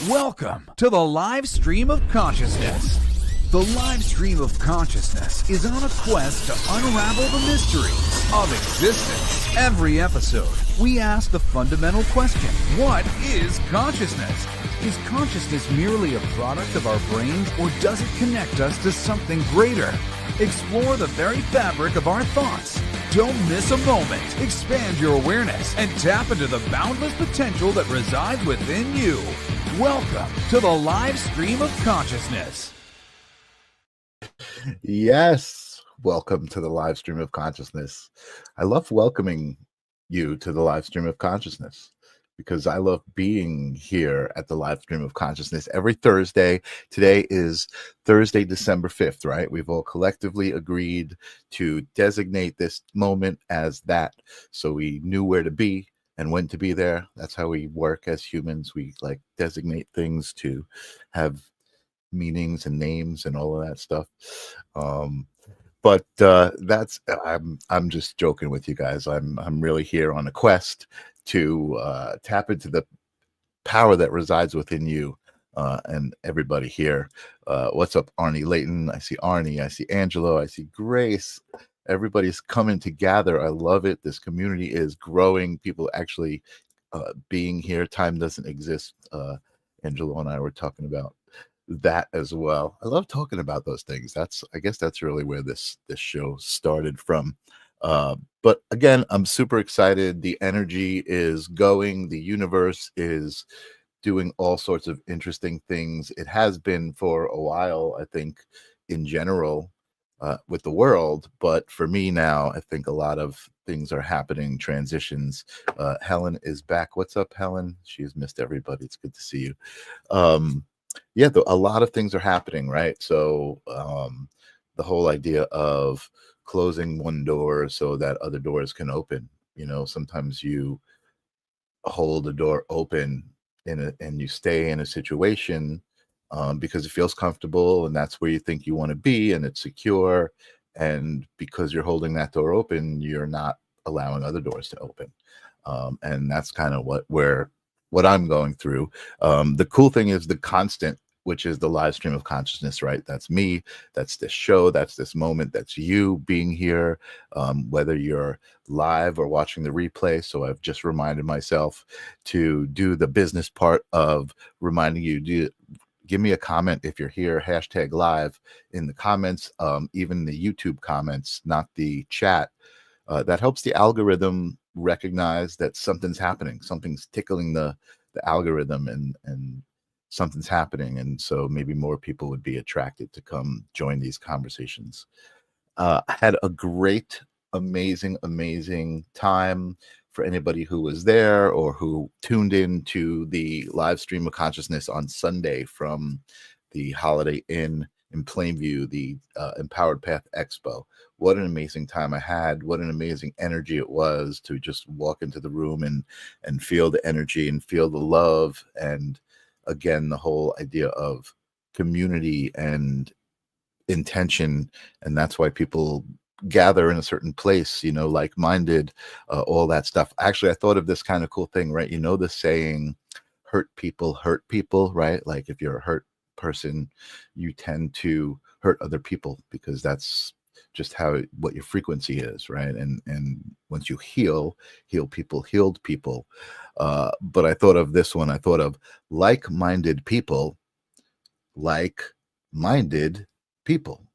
Welcome to the live stream of consciousness. The live stream of consciousness is on a quest to unravel the mysteries of existence. Every episode, we ask the fundamental question, what is consciousness? Is consciousness merely a product of our brains, or does it connect us to something greater? Explore the very fabric of our thoughts. Don't miss a moment. Expand your awareness and tap into the boundless potential that resides within you. Welcome to the live stream of consciousness. Yes, welcome to the live stream of consciousness. I love welcoming you to the live stream of consciousness because I love being here at the live stream of consciousness every Thursday. Today is Thursday, December 5th, right? We've all collectively agreed to designate this moment as that, so we knew where to be and when to be there. That's how we work as humans. We like designate things to have meanings and names and all of that stuff. But that's I'm just joking with you guys. I'm really here on a quest to tap into the power that resides within you and everybody here. What's up, Arnie Layton? I see Arnie, I see Angelo, I see Grace. Everybody's coming together. I love it. This community is growing. People actually being here. Time doesn't exist. Angelo and I were talking about that as well. I love talking about those things. I guess that's really where this show started from. But again, I'm super excited. The energy is going. The universe is doing all sorts of interesting things. It has been for a while, I think, in general, with the world. But for me now, I think a lot of things are happening, transitions. Helen is back. What's up, Helen? She has missed everybody. It's good to see you. Yeah, a lot of things are happening, right? So the whole idea of closing one door so that other doors can open. You know, sometimes you hold a door open and you stay in a situation because it feels comfortable and that's where you think you want to be and it's secure. And because you're holding that door open, you're not allowing other doors to open. And that's kind of what I'm going through. The cool thing is the constant, which is the live stream of consciousness, right? That's me, that's this show, that's this moment, that's you being here, whether you're live or watching the replay. So I've just reminded myself to do the business part of reminding you, give me a comment if you're here, #live in the comments, even the YouTube comments, not the chat. That helps the algorithm recognize that something's happening, something's tickling the algorithm and something's happening, and so maybe more people would be attracted to come join these conversations. I had a great, amazing time. For anybody who was there or who tuned in to the live stream of consciousness on Sunday from the Holiday Inn in Plainview, the Empowered Path Expo. What an amazing time I had. What an amazing energy it was to just walk into the room and feel the energy and feel the love. And again, the whole idea of community and intention. And that's why people gather in a certain place, you know, like-minded, all that stuff. Actually, I thought of this kind of cool thing, right? You know, the saying, hurt people, right? Like if you're a hurt person, you tend to hurt other people because that's just what your frequency is, right? And once you heal people, healed people. But I thought of this one. I thought of like-minded people, like-minded people,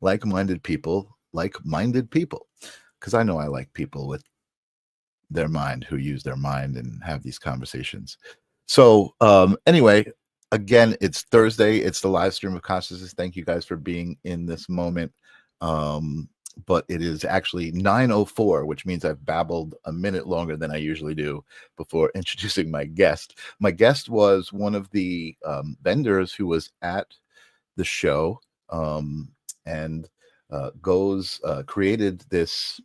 like-minded people, like-minded people. Because I know I like people with their mind, who use their mind and have these conversations. So anyway, again, it's Thursday. It's the live stream of consciousness. Thank you guys for being in this moment. But it is actually 9:04, which means I've babbled a minute longer than I usually do before introducing my guest. My guest was one of the vendors who was at the show and created this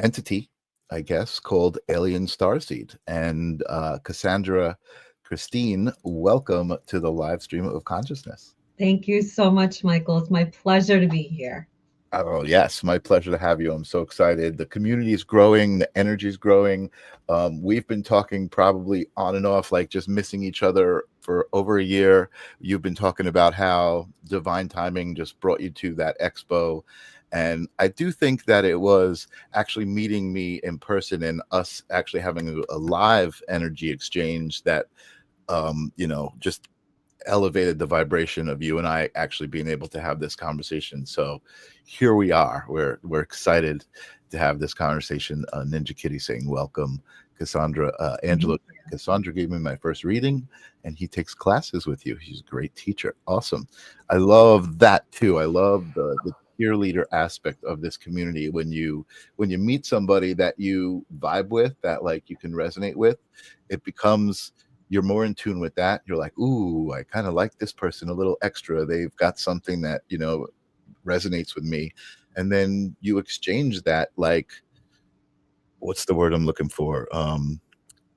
entity, I guess, called Alien Starseed. And Cassandra, Christine, welcome to the live stream of consciousness. Thank you so much, Michael. It's my pleasure to be here. Oh, yes, my pleasure to have you. I'm so excited. The community is growing, the energy is growing. We've been talking probably on and off, like just missing each other for over a year. You've been talking about how divine timing just brought you to that expo. And I do think that it was actually meeting me in person and us actually having a live energy exchange that, just elevated the vibration of you and I actually being able to have this conversation. So here we are. We're excited to have this conversation. Ninja Kitty saying welcome, Cassandra. Angela, Cassandra gave me my first reading, and he takes classes with you. He's a great teacher. Awesome. I love that too. I love the cheerleader aspect of this community. When you meet somebody that you vibe with, that like you can resonate with, it becomes, you're more in tune with that. You're like, ooh, I kind of like this person a little extra. They've got something that, resonates with me. And then you exchange that, like, what's the word I'm looking for?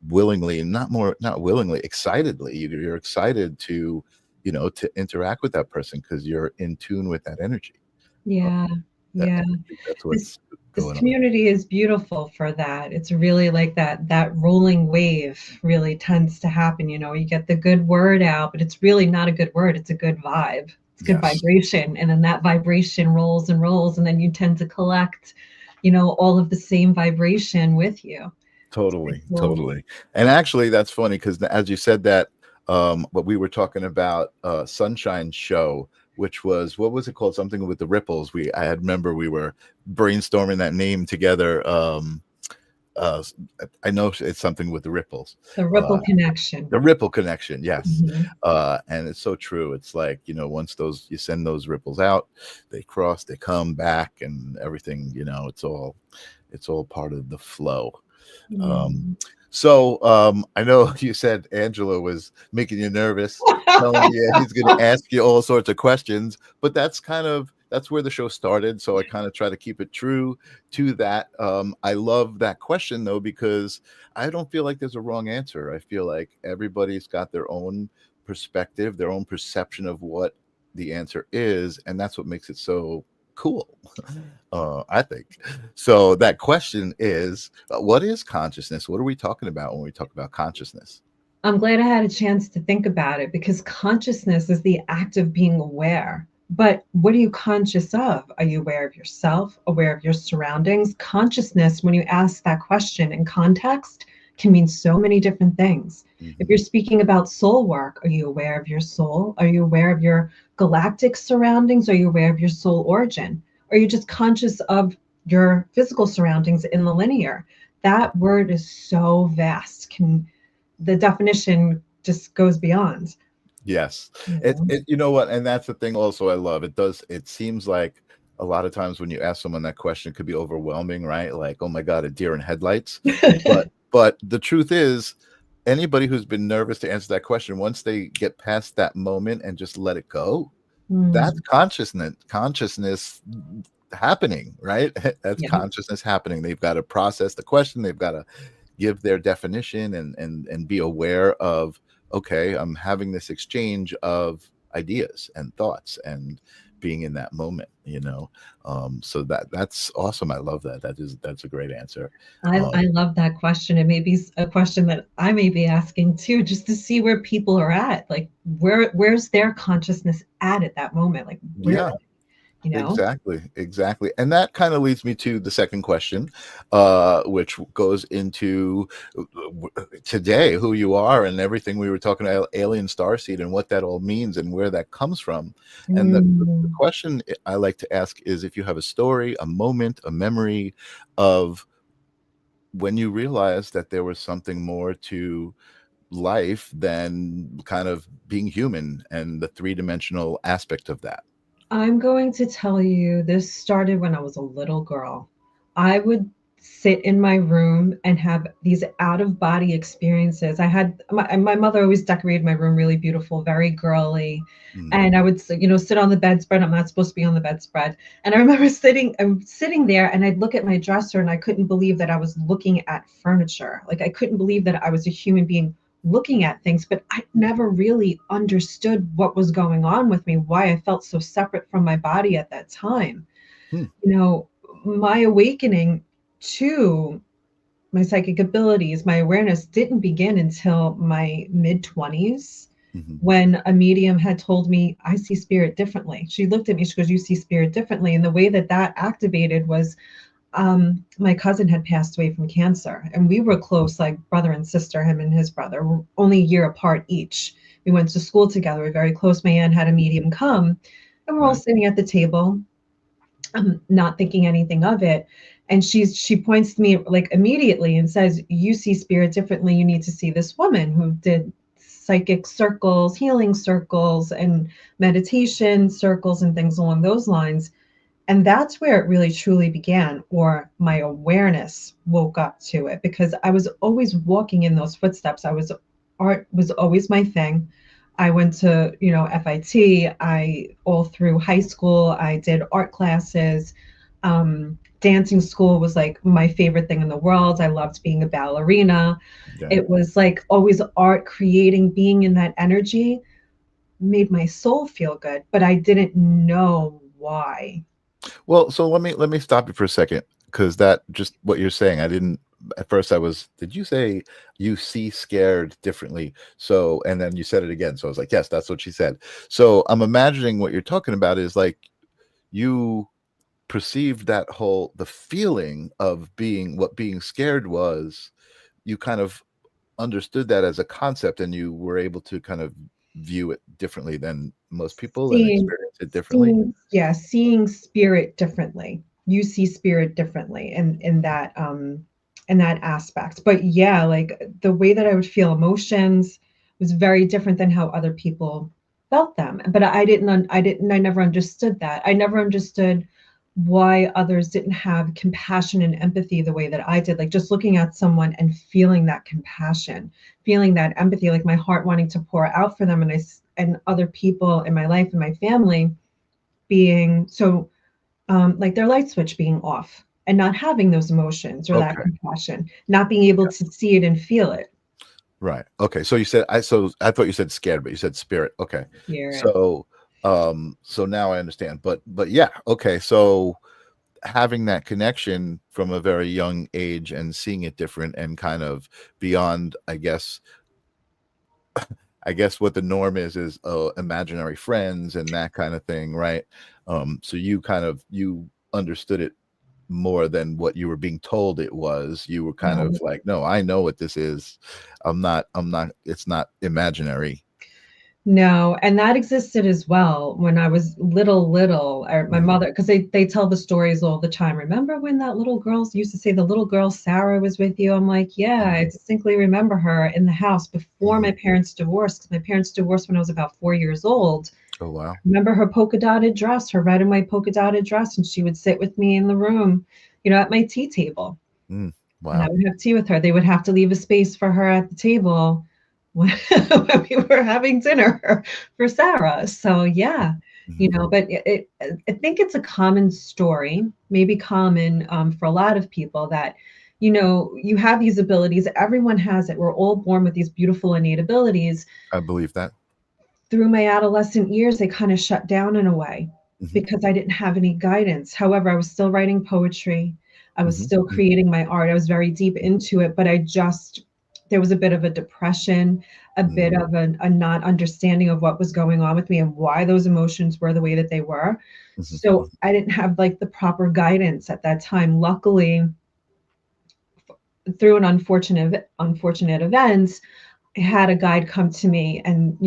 Willingly, not willingly, excitedly. You're excited to, to interact with that person because you're in tune with that energy. Yeah, I yeah. think that's This what's this going on. community is beautiful for that. It's really like that rolling wave really tends to happen. You get the good word out, but it's really not a good word. It's a good vibe. It's good Yes, vibration. And then that vibration rolls and rolls, and then you tend to collect, all of the same vibration with you. It's pretty totally, cool. totally. And actually, that's funny because as you said that, what we were talking about, Sunshine Show, which was, what was it called? Something with the ripples. I remember we were brainstorming that name together. Uh, I know it's something with the ripples. The Uh, ripple connection. the ripple connection, yes. Mhm. And it's so true. It's like, once you send those ripples out, they cross, they come back, and everything. It's all part of the flow. Yeah. Um, I know you said Angela was making you nervous, telling you he's going to ask you all sorts of questions, but that's where the show started. So I kind of try to keep it true to that. I love that question though, because I don't feel like there's a wrong answer. I feel like everybody's got their own perspective, their own perception of what the answer is, and that's what makes it so cool. I think. So that question is, what is consciousness? What are we talking about when we talk about consciousness? I'm glad I had a chance to think about it because consciousness is the act of being aware. But what are you conscious of? Are you aware of yourself, aware of your surroundings? Consciousness, when you ask that question in context, can mean so many different things. If Mhm. you're speaking about soul work, are you aware of your soul? Are you aware of your galactic surroundings? Are you aware of your soul origin? Are you just conscious of your physical surroundings in the linear? That word is so vast. The definition just goes beyond. Yes. You It, know? it, you know what? And that's the thing also I love. It seems like a lot of times when you ask someone that question, it could be overwhelming, right? Like, oh my God, a deer in headlights. But the truth is, anybody who's been nervous to answer that question, once they get past that moment and just let it go, that's Mm, consciousness happening, right? That's yeah. consciousness happening. They've got to process the question, they've got to give their definition and be aware of, okay, I'm having this exchange of ideas and thoughts and being in that moment, so that's awesome. I love that's a great answer. I um love that question. It may be a question that I may be asking too, just to see where people are at. Like where's their consciousness at that moment? Like where, yeah, you know? exactly, exactly. And that kind of leads me to the second question, which goes into today, who you are and everything we were talking about, Alien Starseed, and what that all means and where that comes from. And the Mm. question I like to ask is if you have a story, a moment, a memory of when you realized that there was something more to life than kind of being human and the three-dimensional aspect of that. I'm going to tell you this started when I was a little girl. I would sit in my room and have these out of body experiences. I had my mother always decorated my room really beautiful, very girly. Mm, And I would, sit on the bedspread. I'm not supposed to be on the bedspread. And I remember I'm sitting there and I'd look at my dresser and I couldn't believe that I was looking at furniture. Like I couldn't believe that I was a human being looking at things, but I never really understood what was going on with me, why I felt so separate from my body at that time. Hmm. You know, my awakening to my psychic abilities, my awareness didn't begin until my mid 20s, Mhm. when a medium had told me, I see spirit differently. She looked at me, she goes, you see spirit differently. And the way that that activated was, my cousin had passed away from cancer, and we were close, like brother and sister, him and his brother, were only a year apart each. We went to school together, we were very close. My aunt had a medium come, and we're all Right. sitting at the table, not thinking anything of it. And she points to me like immediately and says, you see spirit differently. You need to see this woman who did psychic circles, healing circles, and meditation circles and things along those lines. And that's where it really truly began, or my awareness woke up to it, because I was always walking in those footsteps. Art was always my thing. I went to, FIT. I all through high school, I did art classes. Dancing school was like my favorite thing in the world. I loved being a ballerina. Yeah. It was like always art, creating, being in that energy made my soul feel good, but I didn't know why. Well, so let me stop you for a second, because that just what you're saying. I didn't at first. Did you say you see scared differently? So, and then you said it again. So I was like, yes, that's what she said. So I'm imagining what you're talking about is like you perceived the feeling of being scared was. You kind of understood that as a concept, and you were able to kind of view it differently than most people and Seeing experience it differently. seeing spirit differently. You see spirit differently in that aspect. But yeah, like the way that I would feel emotions was very different than how other people felt them. But I never understood that. I never understood why others didn't have compassion and empathy the way that I did. Like just looking at someone and feeling that compassion, feeling that empathy, like my heart wanting to pour out for them, and other people in my life and my family being so, like their light switch being off and not having those emotions or that Okay. compassion, not being able to see it and feel it. Right. Okay. So you said so I thought you said scared, but you said spirit. Okay. Spirit. So so now I understand. But yeah, okay. So having that connection from a very young age and seeing it different and kind of beyond, I guess what the norm is imaginary friends and that kind of thing, right? So you understood it more than what you were being told it was. You were kind of like, no, I know what this is. I'm not, it's not imaginary. No, and that existed as well when I was little. My Mhm. mother, because they tell the stories all the time. Remember when that little girl used to say the little girl Sarah was with you? I'm like, yeah, I Mhm. distinctly remember her in the house before Mhm. my parents divorced. 'Cause my parents divorced when I was about 4 years old. Oh wow. Remember her polka dotted dress, her red and white polka dotted dress, and she would sit with me in the room, at my tea table, Mm. and I Wow. would have tea with her. They would have to leave a space for her at the table when, when we were having dinner for Sarah. So yeah, Mhm. but I think it's a common story, maybe common, for a lot of people, that you have these abilities. Everyone has it. We're all born with these beautiful innate abilities. I believe that. Through my adolescent years, they kind of shut down in a way Mhm. because I didn't have any guidance. However, I was still writing poetry. I was Mhm. still Mhm. creating my art. I was very deep into it, but there was a bit of a depression, a bit Mhm. of a not understanding of what was going on with me and why those emotions were the way that they were. Mhm. So I didn't have like the proper guidance at that time. Luckily, through an unfortunate events, had a guide come to me and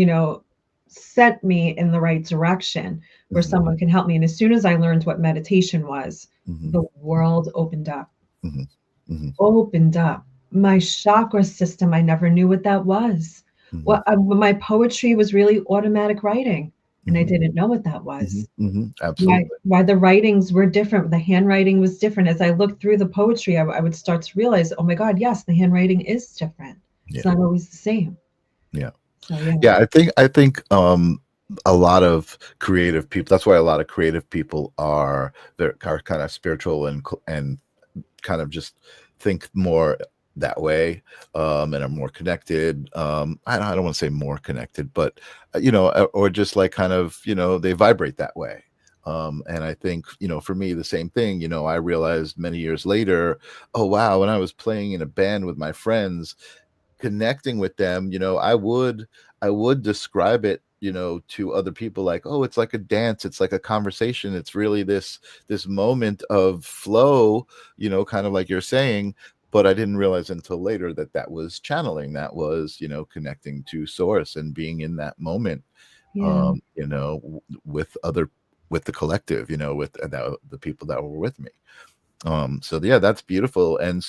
set me in the right direction where Mhm. someone can help me. And as soon as I learned what meditation was, Mhm. the world opened up. Mhm. Mhm. My chakra system, I never knew what that was. Mhm. My poetry was really automatic writing, and I Mhm. didn't know what that Mhm. was. Mhm. why Absolutely. why the writings were different, the handwriting was different. As I looked through the poetry, I would start to realize, oh my god, yes, the handwriting is different. It's Yeah. not always the same. Yeah. So yeah. Yeah, I think a lot of creative people, that's why a lot of creative people are kind of spiritual and kind of just think more that way, and are more connected. I don't want to say more connected, but or just like kind of, they vibrate that way. And I think, for me, the same thing. I realized many years later, oh wow, when I was playing in a band with my friends, connecting with them, I would describe it, to other people like, oh, it's like a dance, it's like a conversation, it's really this moment of flow, kind of like you're saying. But I didn't realize until later that that was channeling, that was, connecting to source and being in that moment, Yeah. with the collective, with the people that were with me. So yeah, that's beautiful. And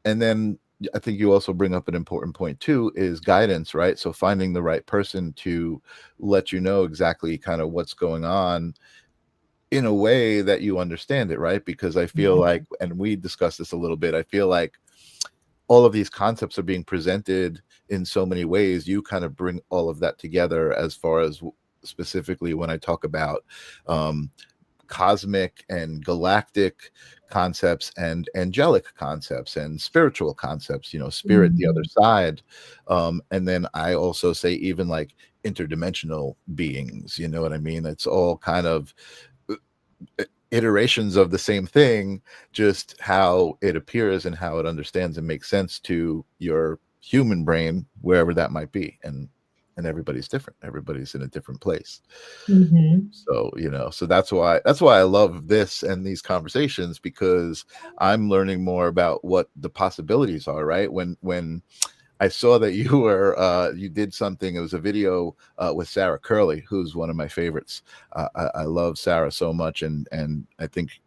then I think you also bring up an important point too, is guidance, right? So finding the right person to let you know exactly kind of what's going on in a way that you understand it, right? Because I feel like, and we discussed this a little bit, I feel like all of these concepts are being presented in so many ways. You kind of bring all of that together, as far as specifically when I talk about um, cosmic and galactic concepts and angelic concepts and spiritual concepts, spirit, the other side. And then I also say even like interdimensional beings, you know what I mean? It's all kind of iterations of the same thing, just how it appears and how it understands and makes sense to your human brain, wherever that might be. And everybody's different, everybody's in a different place. Mm-hmm. So so that's why I love this and these conversations, because I'm learning more about what the possibilities are, right? When I saw that you were you did something, it was a video with Sarah Curley, who's one of my favorites. I love Sarah so much, and I think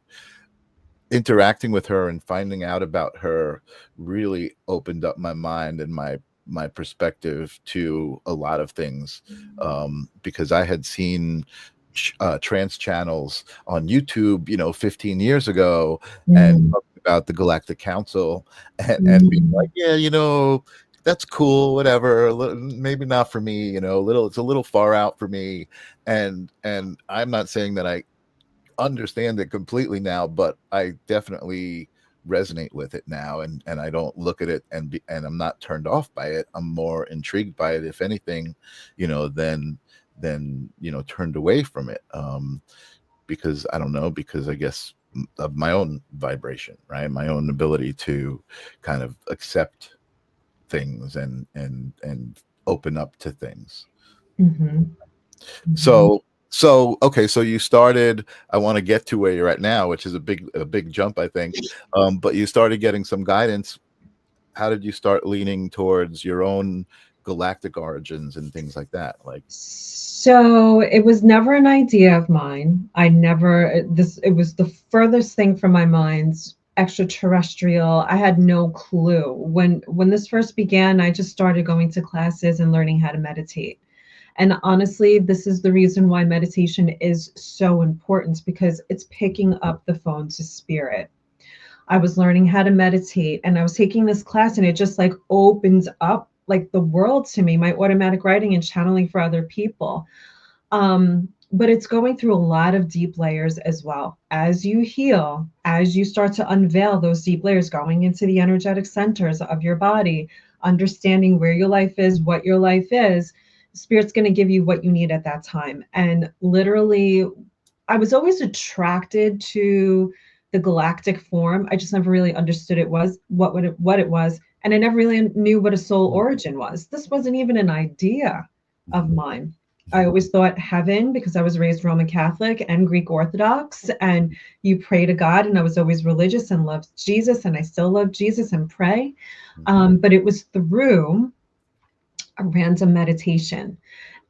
interacting with her and finding out about her really opened up my mind and my perspective to a lot of things, because I had seen trance channels on YouTube, 15 years ago, and Mm-hmm. talking about the Galactic Council, and being like, yeah, that's cool, whatever. Maybe not for me, it's a little far out for me, and I'm not saying that I understand it completely now, but I definitely resonate with it now, and I don't look at it and I'm not turned off by it. I'm more intrigued by it, if anything, than turned away from it, because I don't know, because I guess of my own vibration, right? My own ability to kind of accept things and open up to things. Mm-hmm. Mm-hmm. So okay, so you started, I want to get to where you're at now, which is a big jump, I think. But you started getting some guidance. How did you start leaning towards your own galactic origins and things like that? Like, So it was never an idea of mine. It was the furthest thing from my mind's extraterrestrial. I had no clue. When this first began, I just started going to classes and learning how to meditate. And honestly, this is the reason why meditation is so important, because it's picking up the phone to spirit. I was learning how to meditate and I was taking this class, and it just like opens up like the world to me, my automatic writing and channeling for other people. But it's going through a lot of deep layers as well. As you heal, as you start to unveil those deep layers, going into the energetic centers of your body, understanding where your life is, what your life is, Spirit's going to give you what you need at that time. And literally, I was always attracted to the galactic form. I just never really understood what it was, and I never really knew what a soul origin was. This wasn't even an idea of mine. I always thought heaven, because I was raised Roman Catholic and Greek Orthodox, and you pray to God, and I was always religious and loved Jesus, and I still love Jesus and pray. But it was through a random meditation.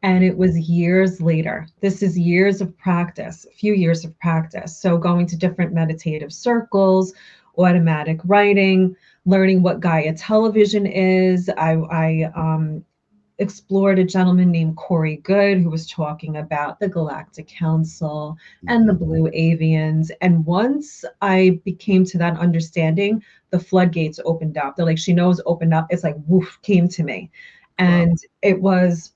And it was years later. This is years of practice, a few years of practice. So going to different meditative circles, automatic writing, learning what Gaia television is. I explored a gentleman named Corey Good, who was talking about the Galactic Council and the Blue Avians. And once I became to that understanding, the floodgates opened up. They're like, she knows, opened up. It's like, woof, came to me. And it was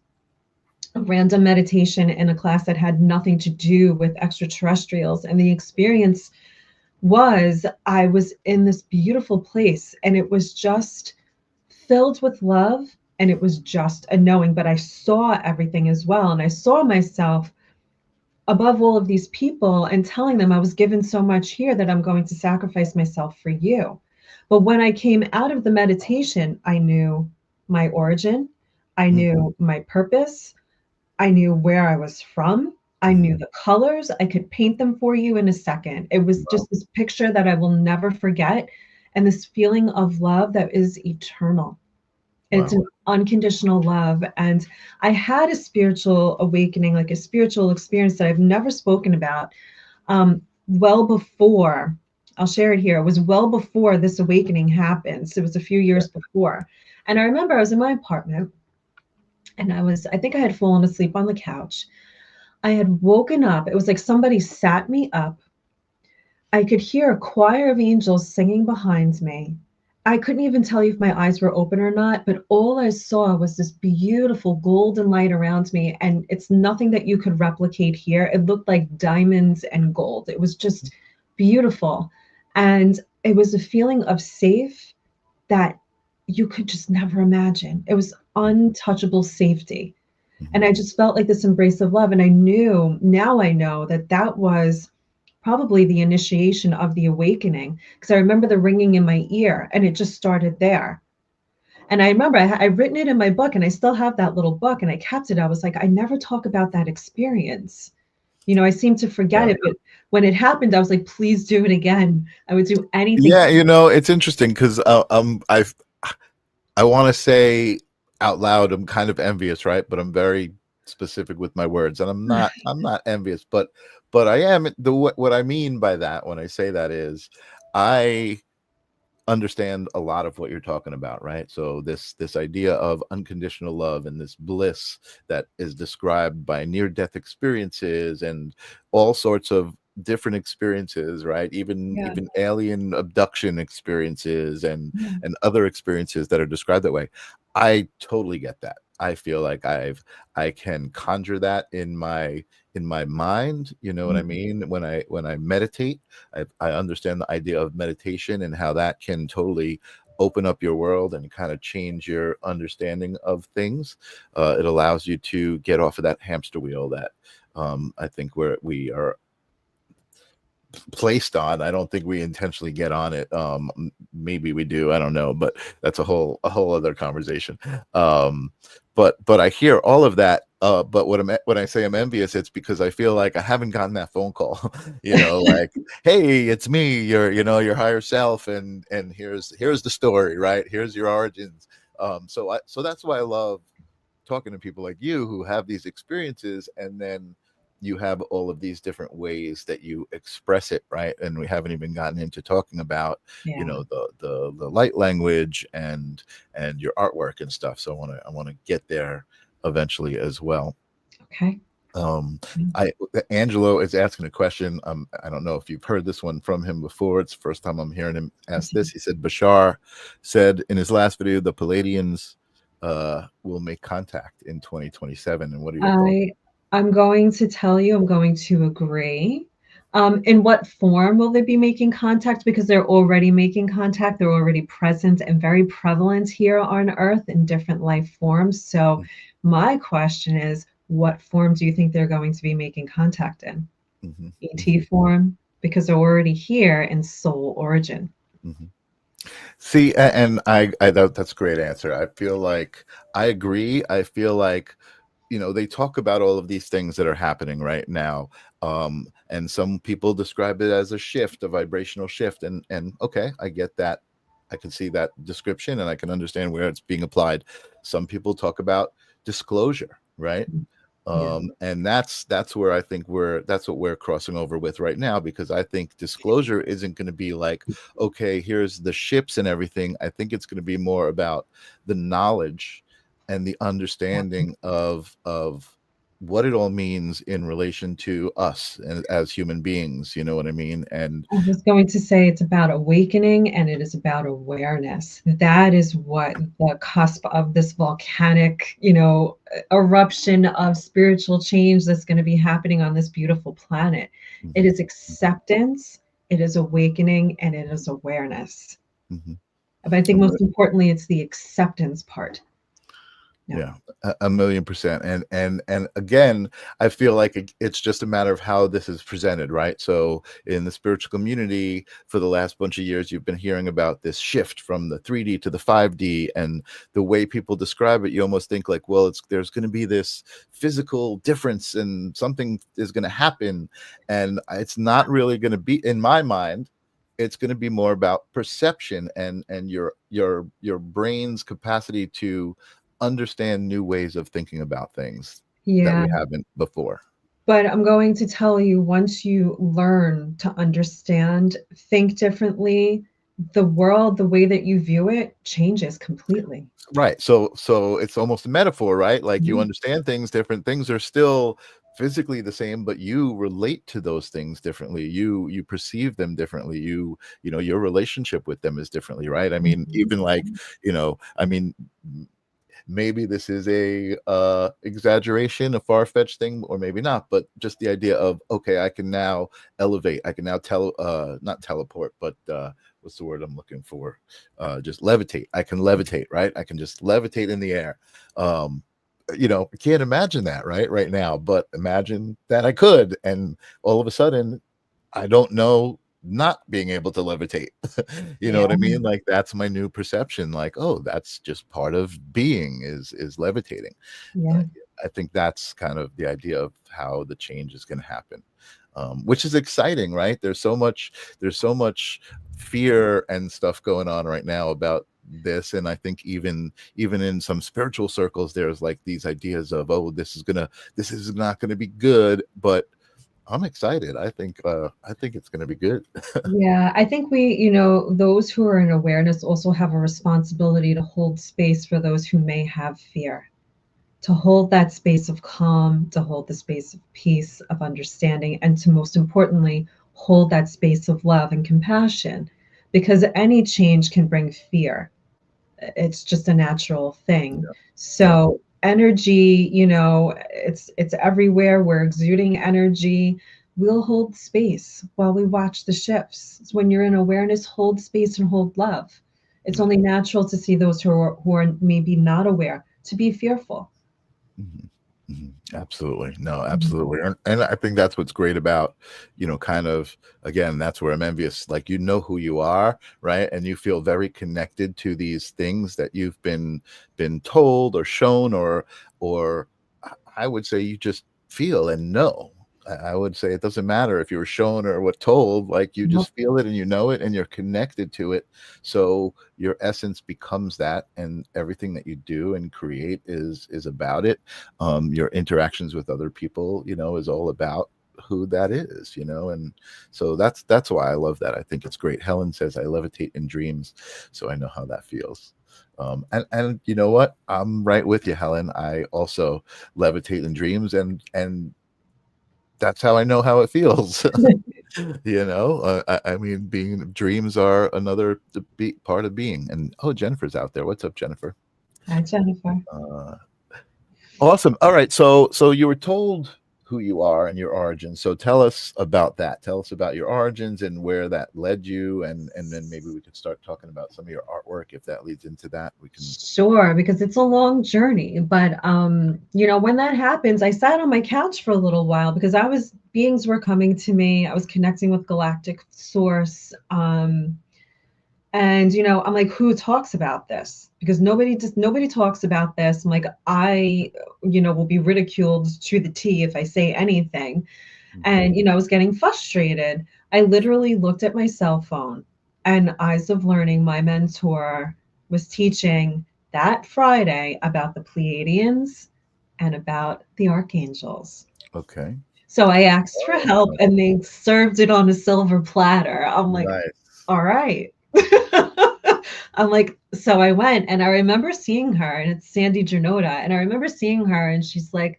a random meditation in a class that had nothing to do with extraterrestrials. And the experience was, I was in this beautiful place and it was just filled with love, and it was just a knowing, but I saw everything as well. And I saw myself above all of these people and telling them I was given so much here that I'm going to sacrifice myself for you. But when I came out of the meditation, I knew my origin, I knew my purpose, I knew where I was from, I knew the colors, I could paint them for you in a second. It was just this picture that I will never forget, and this feeling of love that is eternal. It's an unconditional love. And I had a spiritual awakening, like a spiritual experience that I've never spoken about, well before. I'll share it here. It was well before this awakening happened. So it was a few years before. And I remember I was in my apartment and I think I had fallen asleep on the couch. I had woken up. It was like somebody sat me up. I could hear a choir of angels singing behind me. I couldn't even tell you if my eyes were open or not, but all I saw was this beautiful golden light around me. And it's nothing that you could replicate here. It looked like diamonds and gold. It was just beautiful. And it was a feeling of safe that you could just never imagine. It was untouchable safety. And I just felt like this embrace of love. And now I know that that was probably the initiation of the awakening, because I remember the ringing in my ear and it just started there. And I remember I'd written it in my book and I still have that little book and I kept it. I was like, I never talk about that experience. I seem to forget it, but when it happened, I was like, please do it again. I would do anything. Yeah, it's interesting because I want to say out loud, I'm kind of envious, right? But I'm very specific with my words, and I'm not envious, but I am. What I mean by that when I say that is I understand a lot of what you're talking about, right? So this idea of unconditional love and this bliss that is described by near-death experiences and all sorts of different experiences, right? Even alien abduction experiences and other experiences that are described that way. I totally get that. I feel like I can conjure that in my mind. You know what I mean? When I meditate, I understand the idea of meditation and how that can totally open up your world and kind of change your understanding of things. It allows you to get off of that hamster wheel that I think we are placed on. I don't think we intentionally get on it. Maybe we do, I don't know, but that's a whole other conversation. But I hear all of that. But when I say I'm envious, it's because I feel like I haven't gotten that phone call, like, hey, it's me, your higher self, and here's the story, right? Here's your origins. So that's why I love talking to people like you who have these experiences, and then you have all of these different ways that you express it, right? And we haven't even gotten into talking about the light language and your artwork and stuff. So I want to get there eventually as well. Okay. Angelo is asking a question. I don't know if you've heard this one from him before. It's the first time I'm hearing him ask this. He said Bashar said in his last video the Palladians will make contact in 2027. And what are your thoughts? I'm going to tell you, I'm going to agree. In what form will they be making contact? Because they're already making contact. They're already present and very prevalent here on Earth in different life forms. So my question is, what form do you think they're going to be making contact in? ET form? Because they're already here in soul origin. See, and that's a great answer. I feel like I agree. I feel like they talk about all of these things that are happening right now. And some people describe it as a shift, a vibrational shift. And okay, I get that. I can see that description and I can understand where it's being applied. Some people talk about disclosure, right? And that's where I think that's what we're crossing over with right now, because I think disclosure isn't going to be like, okay, here's the ships and everything. I think it's going to be more about the knowledge and the understanding of what it all means in relation to us and as human beings, you know what I mean? And I was going to say it's about awakening and it is about awareness. That is what the cusp of this volcanic, eruption of spiritual change that's going to be happening on this beautiful planet. It is acceptance, it is awakening, and it is awareness. But I think most importantly, it's the acceptance part. Yeah, a million percent. And again, I feel like it's just a matter of how this is presented, right? So in the spiritual community, for the last bunch of years, you've been hearing about this shift from the 3D to the 5D, and the way people describe it, you almost think like, well, there's going to be this physical difference, and something is going to happen, and it's not really going to be, in my mind. It's going to be more about perception and your brain's capacity to understand new ways of thinking about things that Yeah. we haven't before. But I'm going to tell you, once you learn to understand, think differently, the world, the way that you view it changes completely. Right. So it's almost a metaphor, right? Like you Mhm. understand things different. Things are still physically the same, but you relate to those things differently. You perceive them differently. You know, your relationship with them is differently, right? I mean, Mhm. even like, I mean, maybe this is a exaggeration, a far-fetched thing, or maybe not, but just the idea of, okay, I can now elevate, I can now not teleport, but what's the word I'm looking for, just levitate. I can levitate, right? I can just levitate in the air. I can't imagine that right now, but imagine that I could, and all of a sudden I don't know not being able to levitate. You know Yeah, what I mean? Like that's my new perception. Like, oh, that's just part of being is levitating. Uh, yeah, I think that's kind of the idea of how the change is going to happen, which is exciting, right? There's so much fear and stuff going on right now about this, and I think even in some spiritual circles, there's like these ideas of, oh, this is not gonna be good, but I'm excited. I think it's gonna be good. yeah. I think those who are in awareness also have a responsibility to hold space for those who may have fear, to hold that space of calm, to hold the space of peace, of understanding, and to most importantly, hold that space of love and compassion. Because any change can bring fear. It's just a natural thing. Yeah. So energy, it's everywhere. We're exuding energy. We'll hold space while we watch the shifts. So when you're in awareness, hold space and hold love. It's Yeah. only natural to see those who are maybe not aware to be fearful. Mhm. Mhm. Absolutely. No, Mhm. absolutely. And I think that's what's great about, kind of, again, that's where I'm envious. Like, who you are, right? And you feel very connected to these things that you've been told or shown, or I would say you just feel and know. I would say it doesn't matter if you were shown or what told, like you Nope. just feel it and you know it and you're connected to it. So your essence becomes that, and everything that you do and create is about it. Your interactions with other people, is all about who that is, and so that's why I love that. I think it's great. Helen says I levitate in dreams, so I know how that feels. And you know what, I'm right with you, Helen. I also levitate in dreams, and that's how I know how it feels. I mean, being dreams are another part of being. And oh, Jennifer's out there. What's up, Jennifer? Hi, Jennifer. uh Awesome. All right. So you were told who you are and your origins. So tell us about that. Tell us about your origins and where that led you, and then maybe we could start talking about some of your artwork. If that leads into that, we can. Sure, because it's a long journey. But when that happens, I sat on my couch for a little while because beings were coming to me. I was connecting with Galactic Source. And I'm like, who talks about this? Because nobody talks about this. I'm like, I, will be ridiculed to the T if I say anything. Mhm. And I was getting frustrated. I literally looked at my cell phone, and Eyes of Learning, my mentor, was teaching that Friday about the Pleiadians and about the archangels. Okay. So I asked for help, Oh, and they served it on a silver platter. I'm like, nice. all right. I'm like, so I went, and I remember seeing her, and it's Sandy Janota. And I remember seeing her, and she looked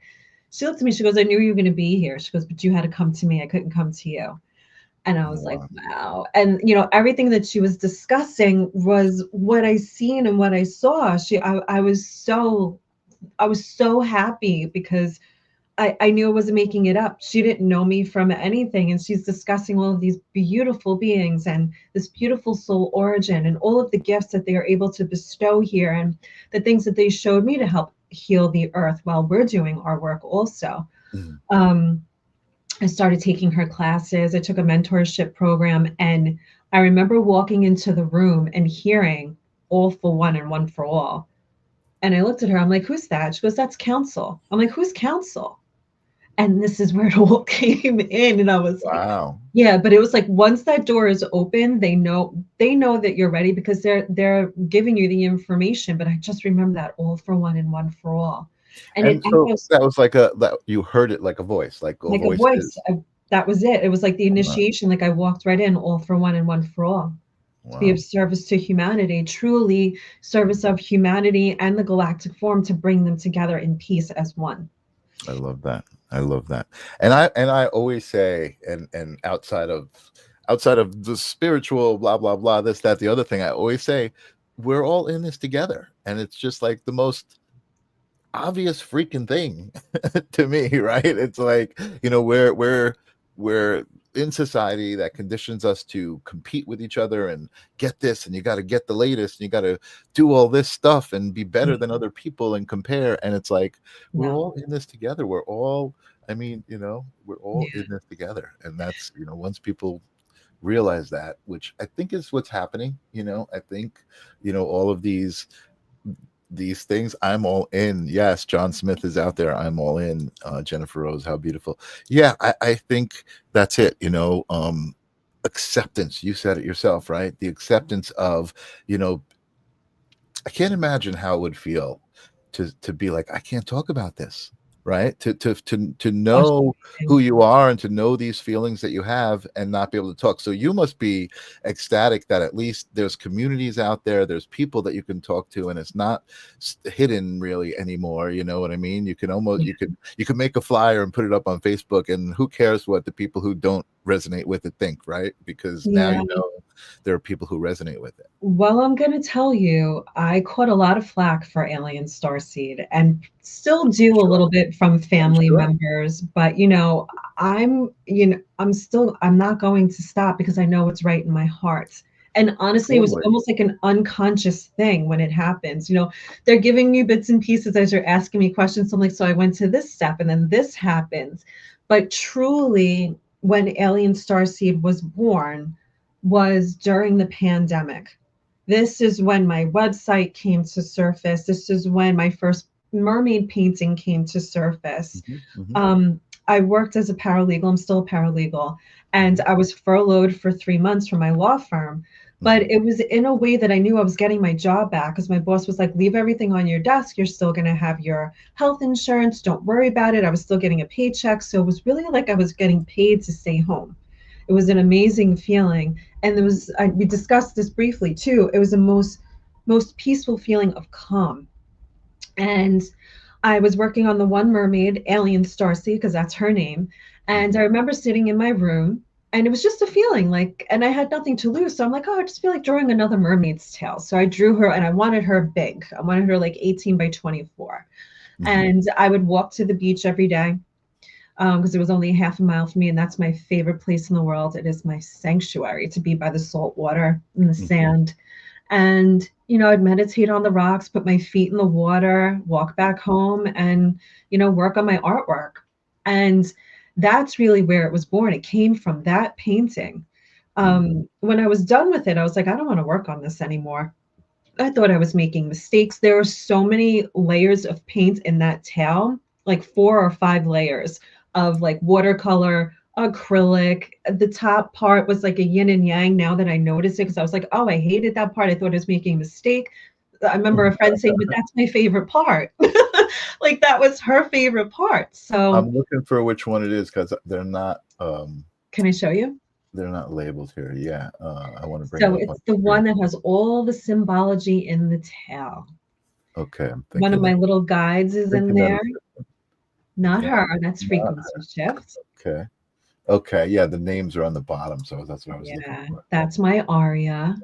at me, she goes, I knew you were going to be here. She goes, but you had to come to me. I couldn't come to you. And I was like, Wow. wow. And, everything that she was discussing was what I seen and what I saw. I was so happy because I knew I wasn't making it up. She didn't know me from anything. And she's discussing all of these beautiful beings and this beautiful soul origin and all of the gifts that they are able to bestow here and the things that they showed me to help heal the earth while we're doing our work also. Mhm. I started taking her classes. I took a mentorship program, and I remember walking into the room and hearing all for one and one for all. And I looked at her, I'm like, who's that? She goes, that's council. I'm like, who's council? And this is where it all came in. And I was like, Wow. yeah, but it was like once that door is open, they know that you're ready because they're giving you the information. But I just remember that all for one and one for all. And it And so echoes that was like that you heard it like a voice, like a like a voice voice. is. That was it. It was like the Wow. initiation. Like I walked right in, all for one and one for all. To be of Wow. service to humanity, truly service of humanity and the galactic form, to bring them together in peace as one. I love that. I love that. And I always say, and outside of the spiritual blah blah blah, this, that, the other thing, I always say we're all in this together. And it's just like the most obvious freaking thing to me, right? It's like, you know, we're in society that conditions us to compete with each other and get this, and you got to get the latest, and you got to do all this stuff and be better than other people and compare. And it's like, we're No. all in this together. We're all, I mean, you know, we're all Yeah. in this together. And that's, you know, once people realize that, which I think is what's happening, you know, I think, you know, all of these things, I'm all in. Yes, John Smith is out there, I'm all in. Jennifer Rose, how beautiful. Yeah, I think that's it, you know. Acceptance, you said it yourself, right? The acceptance of, you know, I can't imagine how it would feel to be like, I can't talk about this, right? To Gosh, know who you are and to know these feelings that you have and not be able to talk. So you must be ecstatic that at least there's communities out there, there's people that you can talk to, and it's not hidden really anymore. You know what I mean? You can almost, yeah. you can make a flyer and put it up on Facebook, and who cares what the people who don't resonate with it think, right? Because now Yeah. you know there are people who resonate with it. Well, I'm going to tell you, I caught a lot of flack for Alien Starseed and still do a Sure. little bit from I'm family sure. members. But, I'm not going to stop because I know what's right in my heart. And honestly, it was Totally. almost like an unconscious thing when it happens. They're giving me bits and pieces as you're asking me questions. So I'm like, so I went to this step and then this happens. But truly, when Alien Starseed was born, was during the pandemic. This is when my website came to surface. This is when my first mermaid painting came to surface. Mm-hmm, mm-hmm. I worked as a paralegal. I'm still a paralegal. And I was furloughed for 3 months from my law firm. But it was in a way that I knew I was getting my job back, because my boss was like, leave everything on your desk. You're still going to have your health insurance. Don't worry about it. I was still getting a paycheck. So it was really like I was getting paid to stay home. It was an amazing feeling. And we discussed this briefly too. It was the most peaceful feeling of calm. And I was working on the one mermaid, Alien Starseed, because that's her name. And I remember sitting in my room, and it was just a feeling like, and I had nothing to lose. So I'm like, oh, I just feel like drawing another mermaid's tail. So I drew her, and I wanted her big. I wanted her like 18 by 24. And I would walk to the beach every day, because it was only half a mile from me, and that's my favorite place in the world. It is my sanctuary, to be by the salt water and the sand. And I'd meditate on the rocks, put my feet in the water, walk back home, and work on my artwork. And that's really where it was born. It came from that painting. When I was done with it, I was like, I don't want to work on this anymore. I thought I was making mistakes. There were so many layers of paint in that tail, like 4 or 5 layers of like watercolor, acrylic. The top part was like a yin and yang, now that I noticed it, because I was like, oh, I hated that part. I thought I was making a mistake. I remember a friend saying, but that's my favorite part. Like that was her favorite part. So I'm looking for which one it is, because they're not can I show you? they're not labeled here. Yeah. I want to bring So it up. it's the one that has all the symbology in the tail. Okay. I'm One of my thinking little guides is in there. Not No, her. That's not frequency shift. okay. Okay. Yeah, the names are on the bottom, so that's what I was looking for. That's my Aria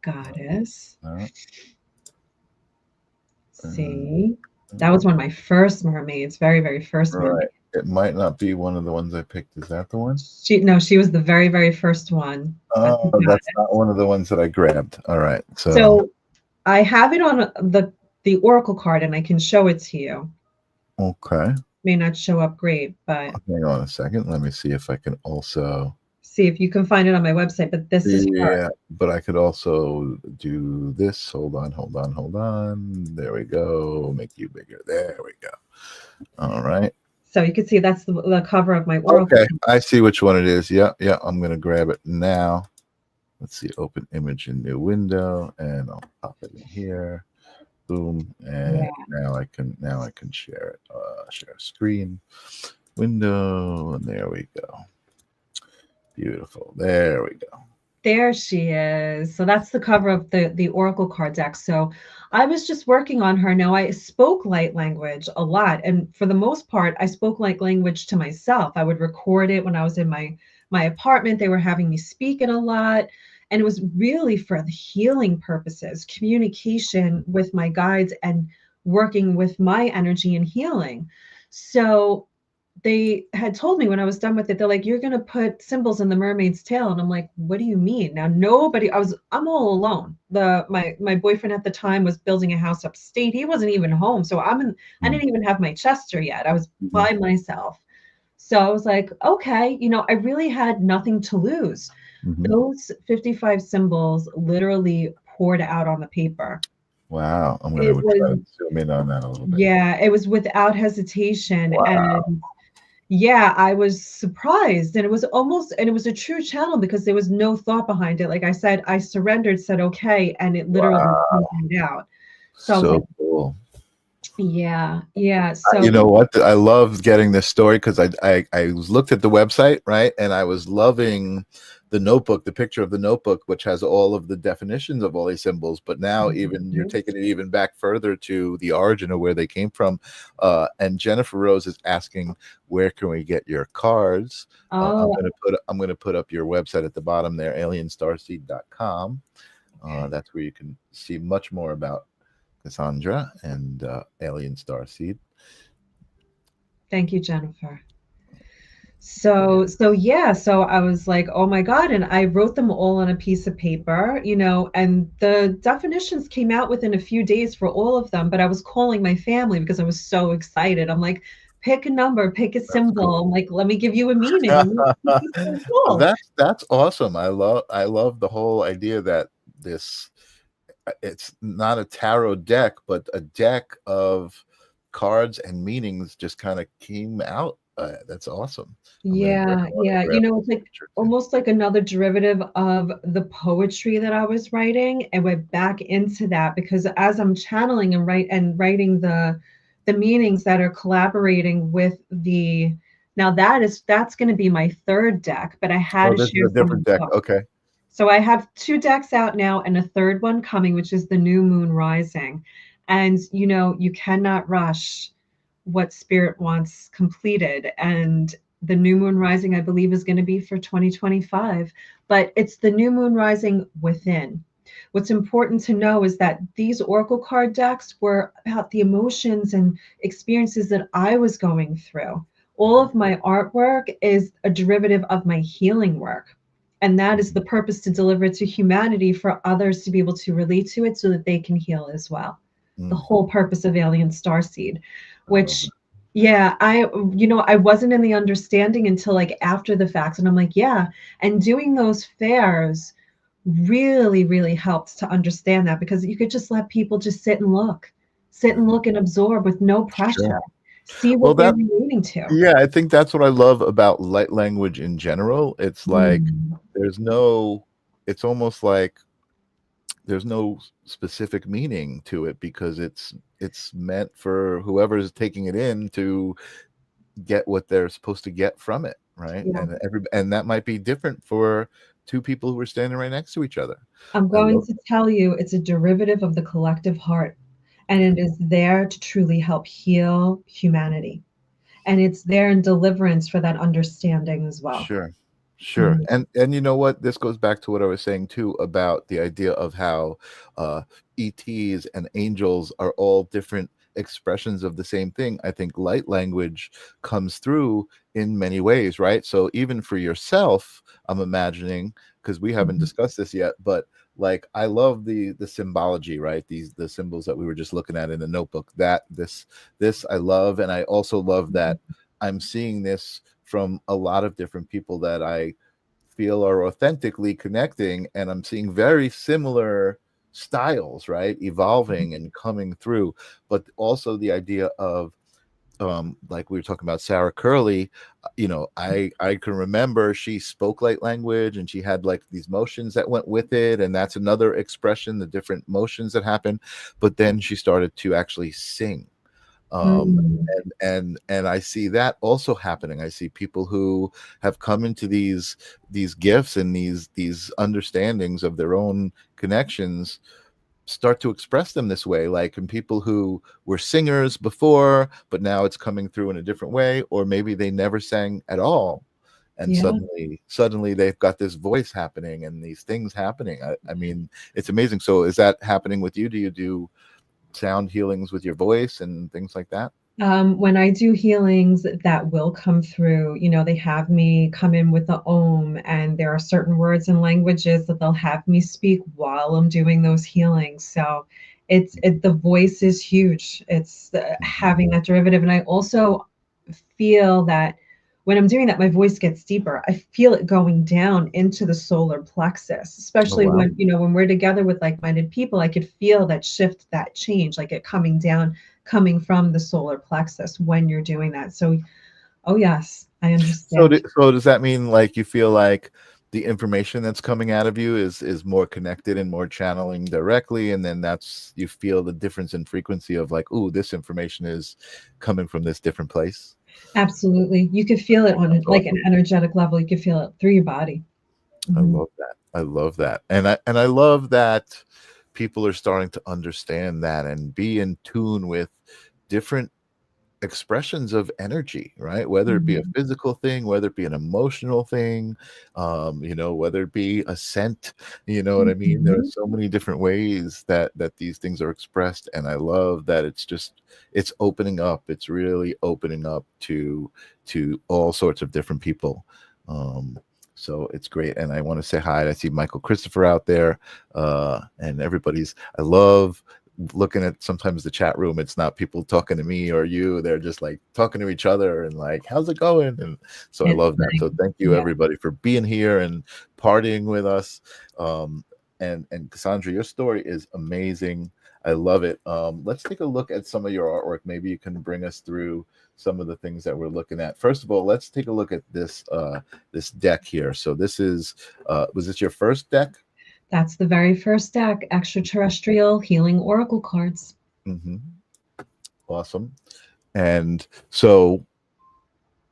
goddess. See, that was one of my first mermaids, very, very first mermaid. It might not be one of the ones I picked. Is that the one? She was the very, very first one. Oh, that's not one of the ones that I grabbed. All right. So I have it on the oracle card, and I can show it to you. Okay. May not show up great, but Hang on a second. Let me see if I can also see if you can find it on my website. But this is her. yeah, but I could also do this. Hold on. There we go. Make you bigger. There we go. All right. So you can see that's the cover of my oracle. Okay, I see which one it is. Yeah, I'm gonna grab it now. Let's see, open image in new window, and I'll pop it in here. Boom, and now I can share it. Share screen, window, and there we go. Beautiful. There we go. There she is. So that's the cover of the oracle card deck. So I was just working on her. Now I spoke light language a lot, and for the most part, I spoke light language to myself. I would record it when I was in my apartment. They were having me speak it a lot. And it was really for the healing purposes, communication with my guides and working with my energy and healing. So they had told me when I was done with it, they're like, you're going to put symbols in the mermaid's tail. And I'm like, what do you mean? Now, I'm all alone. My boyfriend at the time was building a house upstate. He wasn't even home. So I didn't even have my Chester yet. I was by myself. So I was like, okay, I really had nothing to lose. Those 55 symbols literally poured out on the paper. Wow, I'm going to try to zoom in on that a little bit. Yeah, it was without hesitation. Wow. And yeah, I was surprised. And it was a true channel because there was no thought behind it. Like I said, I surrendered, said okay, and it literally came out. So cool. Yeah. So you know what? I love getting this story because I looked at the website, right, and I was loving the notebook, the picture of the notebook, which has all of the definitions of all these symbols. But now even you're taking it even back further to the origin of where they came from. And Jennifer Rose is asking, where can we get your cards? I'm gonna put up your website at the bottom there, alienstarseed.com. That's where you can see much more about Cassandra and Alien Starseed. Thank you, Jennifer. So I was like, oh my God. And I wrote them all on a piece of paper, and the definitions came out within a few days for all of them. But I was calling my family because I was so excited. I'm like, pick a number, pick a symbol. Cool. I'm like, let me give you a meaning. Cool. That's awesome. I love the whole idea that it's not a tarot deck, but a deck of cards and meanings just kind of came out. That's awesome. Yeah. It's like almost like another derivative of the poetry that I was writing, and went back into that because as I'm channeling and writing the meanings that are collaborating with that's going to be my third deck, but I had to share a different deck. Okay. So I have 2 decks out now and a third one coming, which is the new moon rising. And, you cannot rush what spirit wants completed. And the new moon rising, I believe, is going to be for 2025, but it's the new moon rising within. What's important to know is that these oracle card decks were about the emotions and experiences that I was going through. All of my artwork is a derivative of my healing work. And that is the purpose, to deliver it to humanity for others to be able to relate to it so that they can heal as well. The whole purpose of Alien Starseed, which, I wasn't in the understanding until like after the fact. And I'm like, and doing those fairs really, really helped to understand that, because you could just let people just sit and look and absorb with no pressure. Sure. See what they're relating to. Yeah, I think that's what I love about light language in general. It's like it's almost like there's no specific meaning to it, because it's meant for whoever is taking it in to get what they're supposed to get from it, right? Yeah. And that might be different for 2 people who are standing right next to each other. I'm going to tell you, it's a derivative of the collective heart. And it is there to truly help heal humanity. And it's there in deliverance for that understanding as well. Sure. And you know what? This goes back to what I was saying too about the idea of how ETs and angels are all different expressions of the same thing. I think light language comes through in many ways, right? So even for yourself, I'm imagining, because we haven't discussed this yet, but like I love the symbology, right? The symbols that we were just looking at in the notebook. That this I love, and I also love that I'm seeing this from a lot of different people that I feel are authentically connecting, and I'm seeing very similar styles, right, evolving and coming through. But also the idea of like we were talking about Sarah Curley, I can remember she spoke light language and she had like these motions that went with it, and that's another expression, the different motions that happen. But then she started to actually sing, Mm. and I see that also happening. I see people who have come into these gifts and these understandings of their own connections start to express them this way, like in people who were singers before, but now it's coming through in a different way, or maybe they never sang at all, and Yeah. suddenly they've got this voice happening and these things happening. I mean, it's amazing. So is that happening with you? Do you do sound healings with your voice and things like that? When I do healings that will come through, they have me come in with the Om, and there are certain words and languages that they'll have me speak while I'm doing those healings. So the voice is huge. It's having that derivative. And I also feel that when I'm doing that, my voice gets deeper. I feel it going down into the solar plexus, Oh, especially wow. when we're together with like-minded people. I could feel that shift, that change, like it coming down, coming from the solar plexus when you're doing that. So, oh yes, I understand. So does that mean like you feel like the information that's coming out of you is more connected and more channeling directly, and then that's you feel the difference in frequency of like, ooh, this information is coming from this different place? Absolutely. You could feel it on That's like an awesome. energetic level. You could feel it through your body. I Mhm. love that. I love that. And I love that people are starting to understand that and be in tune with different expressions of energy, right? Whether it be a Mhm. physical thing, whether it be an emotional thing, whether it be a scent, you know what I mean? There are Mhm. so many different ways that these things are expressed, and I love that it's opening up. It's really opening up to all sorts of different people. So it's great, and I want to say hi. I see Michael Christopher out there, and everybody's. I love looking at sometimes the chat room. It's not people talking to me or you, they're just like talking to each other and like, how's it going? And so I It's love that. nice. So thank you Yeah. everybody for being here and partying with us. And Cassandra, your story is amazing. I love it. Let's take a look at some of your artwork. Maybe you can bring us through some of the things that we're looking at. First of all, let's take a look at this deck here. So this is was this your first deck? That's the very first deck, Extraterrestrial Healing Oracle cards. Mm-hmm. Awesome. And so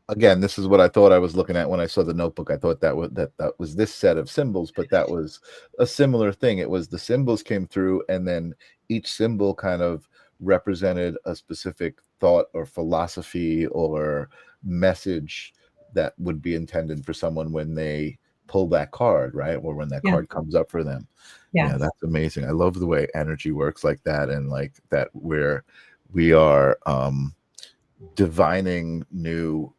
again, this is what I thought I was looking at when I saw the notebook. I thought that was this set of symbols, but that was a similar thing. It was the symbols came through, and then each symbol kind of represented a specific thought or philosophy or message that would be intended for someone when they pull that card, right? Or when that Yeah. card comes up for them. Yeah, Yes. that's amazing. I love the way energy works like that, and like that where we are divining new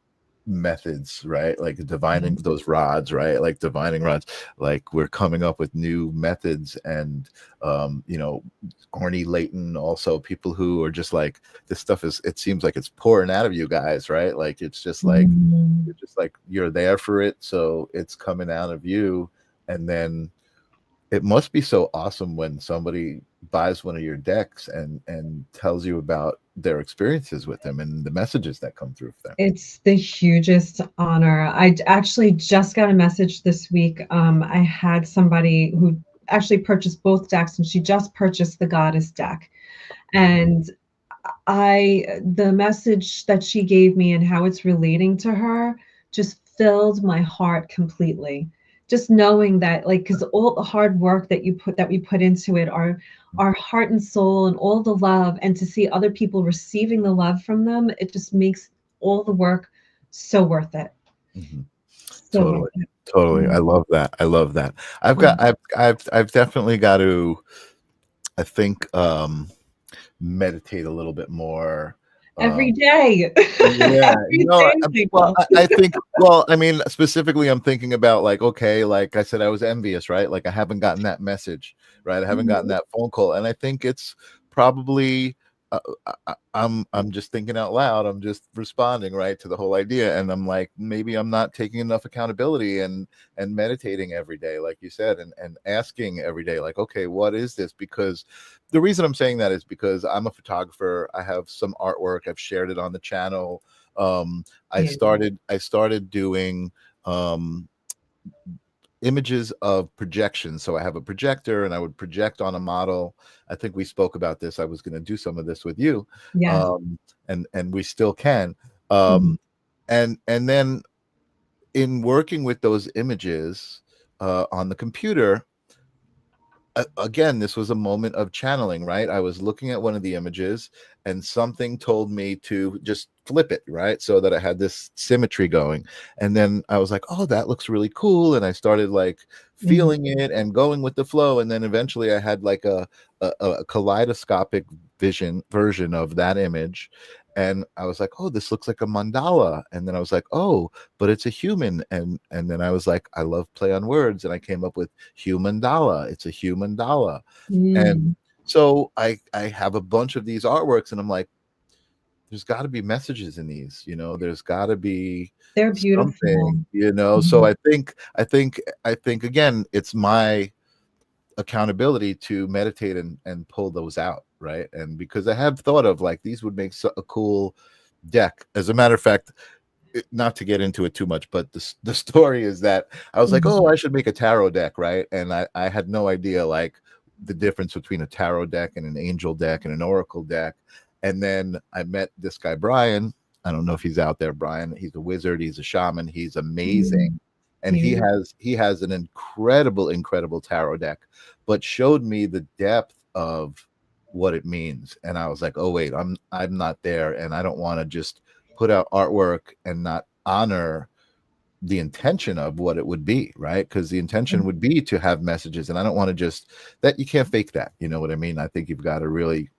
methods, right? Like divining those rods, right? Like divining rods, like we're coming up with new methods. And Arnie Layton, also people who are just like, this stuff is, it seems like it's pouring out of you guys, right? Like it's just like Mhm. you're there for it, so it's coming out of you. And then it must be so awesome when somebody buys one of your decks and tells you about their experiences with them and the messages that come through for them. It's the hugest honor. I actually just got a message this week. I had somebody who actually purchased both decks, and she just purchased the Goddess deck. And the message that she gave me and how it's relating to her just filled my heart completely. Just knowing that, like, because all the hard work that we put into it, our heart and soul and all the love, and to see other people receiving the love from them, it just makes all the work so worth it. Mhm. So worth Totally. it. Totally. I Mm, love that. I love that. I've yeah. got I've definitely got to, I think, meditate a little bit more. Every day. Yeah, Every day, well, people. I think, well, I mean, specifically, I'm thinking about like, okay, like I said, I was envious, right? Like I haven't gotten that message, right? I haven't gotten Mhm. that phone call, and I think it's probably, I'm just thinking out loud. I'm just responding, right, to the whole idea, and I'm like, maybe I'm not taking enough accountability and meditating every day, like you said, and asking every day, like, okay, what is this? Because the reason I'm saying that is because I'm a photographer. I have some artwork. I've shared it on the channel. I Yeah. started doing images of projection. So I have a projector and I would project on a model. I think we spoke about this. I was going to do some of this with you. Yes. And we still can. Mhm. And then in working with those images on the computer, again, this was a moment of channeling, right? I was looking at one of the images and something told me to just flip it, right? So that I had this symmetry going. And then I was like, oh, that looks really cool. And I started like Mhm. feeling it and going with the flow. And then eventually I had like a kaleidoscopic version of that image. And I was like, oh, this looks like a mandala. And then I was like, oh, but it's a human. And then I was like, I love play on words. And I came up with human dollar. It's a human dollar. And Mm. so I have a bunch of these artworks and I'm like, there's got to be messages in these, there's got to be They're beautiful. something, so Mhm. I think again, it's my accountability to meditate and pull those out, right? And because I have thought of like these would make a cool deck. As a matter of fact, not to get into it too much, but the story is that I was like, Mhm. oh, I should make a tarot deck, right? And I had no idea like the difference between a tarot deck and an angel deck and an oracle deck. And then I met this guy, Brian. I don't know if he's out there, Brian. He's a wizard, he's a shaman, he's amazing. Mm. And he Beautiful. has an incredible tarot deck, but showed me the depth of what it means. And I was like, oh wait, I'm not there, and I don't want to just put out artwork and not honor the intention of what it would be, right? Because the intention would be to have messages, and I don't want to just that you can't fake that. You know what I mean? I think you've got to really,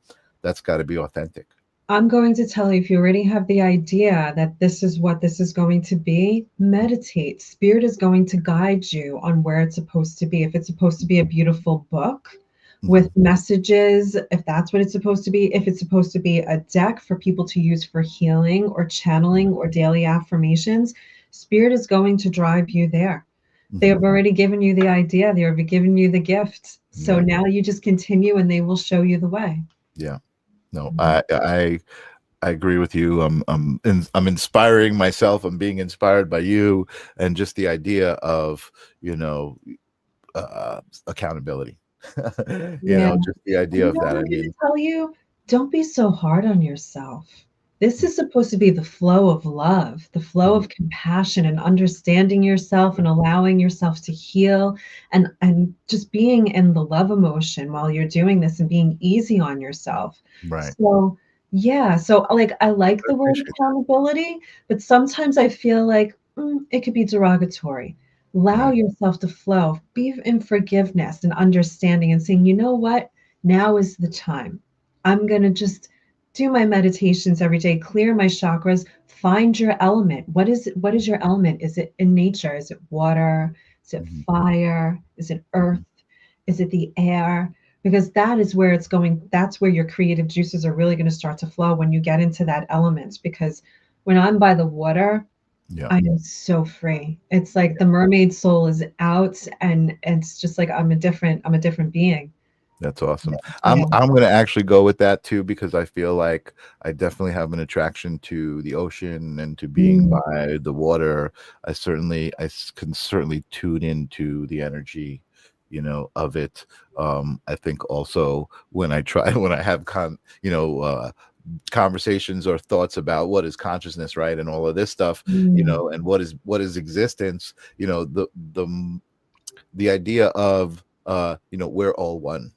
that's got to be authentic. I'm going to tell you, if you already have the idea that this is what this is going to be, meditate. Spirit is going to guide you on where it's supposed to be. If it's supposed to be a beautiful book with Mhm. messages, if that's what it's supposed to be, if it's supposed to be a deck for people to use for healing or channeling or daily affirmations, Spirit is going to drive you there. They Mhm. have already given you the idea, they have given you the gift. So Yeah, now you just continue and they will show you the way. yeah. No, Mhm. I agree with you. I'm inspiring myself. I'm being inspired by you, and just the idea of you know accountability. Yeah. Just the And idea you of know that. what I I'm going mean, to tell you? Don't be so hard on yourself. This is supposed to be the flow of love, the flow mhm, of compassion and understanding yourself and allowing yourself to heal and just being in the love emotion while you're doing this and being easy on yourself. right. So, yeah, so like I like I the word appreciate accountability, but sometimes I feel like it could be derogatory. that. Allow Right. yourself to flow, be in forgiveness and understanding and saying, you know what? Now is the time. I'm going to just do my meditations every day, clear my chakras, find your element. What is your element? Is it in nature? Is it water? Is it Mhm, fire? Is it earth? mhm. Is it the air? Because that is where it's going. That's where your creative juices are really going to start to flow when you get into that element. Because when I'm by the water, Yeah. I am so free. It's like the mermaid soul is out and it's just like I'm a different being. That's awesome. I'm Yeah. I'm gonna actually go with that too because I feel like I definitely have an attraction to the ocean and to being Mm, by the water. Can certainly tune into the energy, of it. I think also when I try when I have conversations or thoughts about what is consciousness, right, and all of this stuff, mm, and what is existence, the idea of we're all one.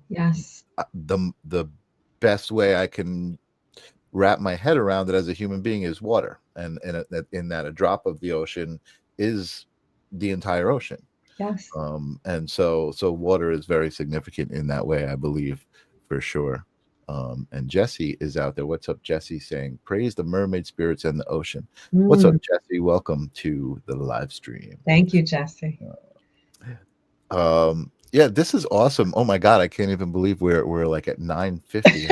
yes. The best way I can wrap my head around it as a human being is water, and in that a drop of the ocean is the entire ocean. Yes. And so water is very significant in that way, I believe, for sure. And Jesse is out there. What's up, Jesse? Saying, praise the mermaid spirits and the ocean. What's up, Mm, Jesse? Welcome to the live stream. thank you, Jesse. Yeah, this is awesome. Oh my God, I can't even believe we're like at 9:50.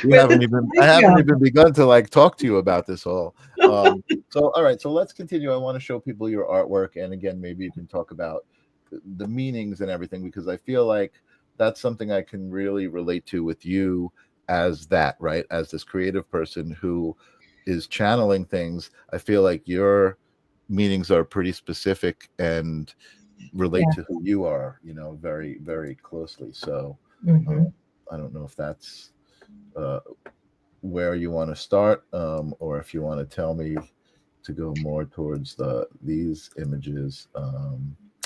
We Where haven't did even time I haven't go? even begun to like talk to you about this all. So all right, so let's continue. I want to show people your artwork, and again, maybe you can talk about the meanings and everything, because I feel like that's something I can really relate to with you as that, right? As this creative person who is channeling things. I feel like your meanings are pretty specific and relate Yeah. to who you are, very, very closely. So Hmm. I don't know if that's where you want to start, or if you want to tell me to go more towards these images.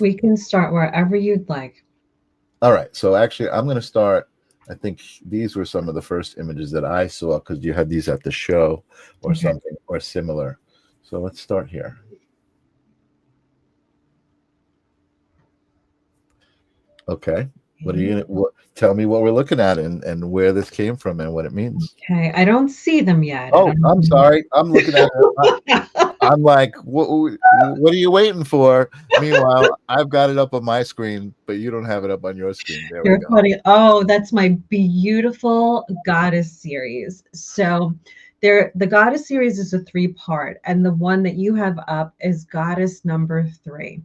We can start wherever you'd like. All right. So actually, I'm going to start. I think these were some of the first images that I saw, because you had these at the show or Okay. something or similar. So let's start here. Okay. Tell me what we're looking at, and where this came from and what it means. Okay. I don't see them yet. I Oh, don't I'm know. sorry. I'm looking at it. I'm like, what are you waiting for? Meanwhile, I've got it up on my screen, but you don't have it up on your screen. There we You're go. funny. Oh, that's my beautiful goddess series. So the goddess series is a 3-part, and the one that you have up is goddess number 3.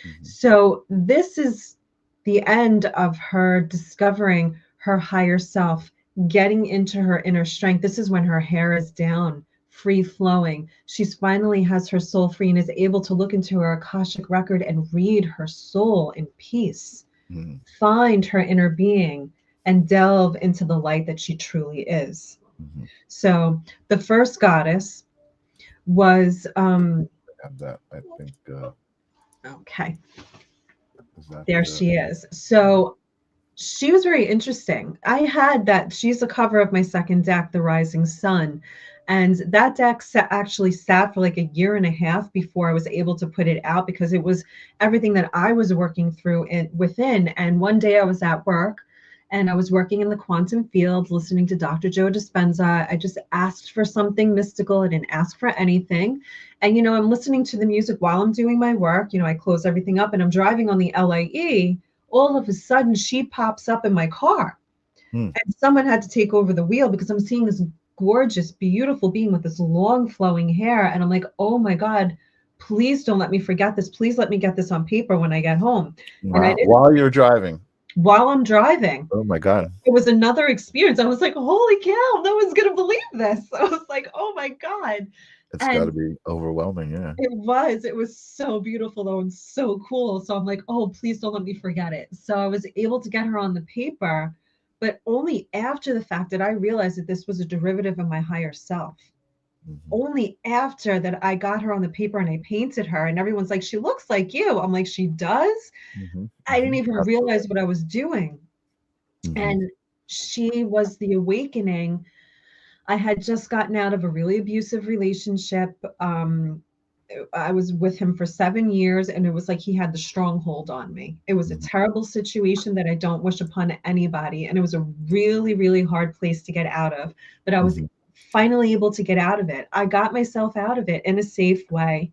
Mhm. So this is the end of her discovering her higher self, getting into her inner strength. This is when her hair is down, free flowing. She's finally has her soul free and is able to look into her Akashic record and read her soul in peace, Mhm. find her inner being, and delve into the light that she truly is. Mhm. So the first goddess was Have that. I think okay, is that there she is. So she was very interesting. I had that. She's a cover of my second deck, The Rising Sun. And that deck actually sat for like a year and a half before I was able to put it out, because it was everything that I was working through within. And one day I was at work and I was working in the quantum field, listening to Dr. Joe Dispenza. I just asked for something mystical. I didn't ask for anything. And, I'm listening to the music while I'm doing my work. I close everything up and I'm driving on the LIE. All of a sudden she pops up in my car, Mm. and someone had to take over the wheel because I'm seeing this gorgeous, beautiful being with this long flowing hair. And I'm like, oh my God, please don't let me forget this. Please let me get this on paper when I get home. And I Wow. did While you're driving. while I'm driving. Oh my God. It was another experience. I was like, holy cow, no one's going to believe this. I was like, oh my God. It's got to And be overwhelming. Yeah. it was so beautiful though, and so cool. So I'm like, oh, please don't let me forget it. So I was able to get her on the paper, but only after the fact did I realize that this was a derivative of my higher self. Mhm. Only after that I got her on the paper and I painted her, and everyone's like, she looks like you. I'm like, she does? Mhm. I didn't Mhm. even Absolutely. realize what I was doing. Mhm. And she was the awakening. I had just gotten out of a really abusive relationship. I was with him for 7 years, and it was like he had the stronghold on me. It was a Mhm. terrible situation that I don't wish upon anybody. And it was a really, really hard place to get out of. But I was Mhm. finally able to get out of it. I got myself out of it in a safe way.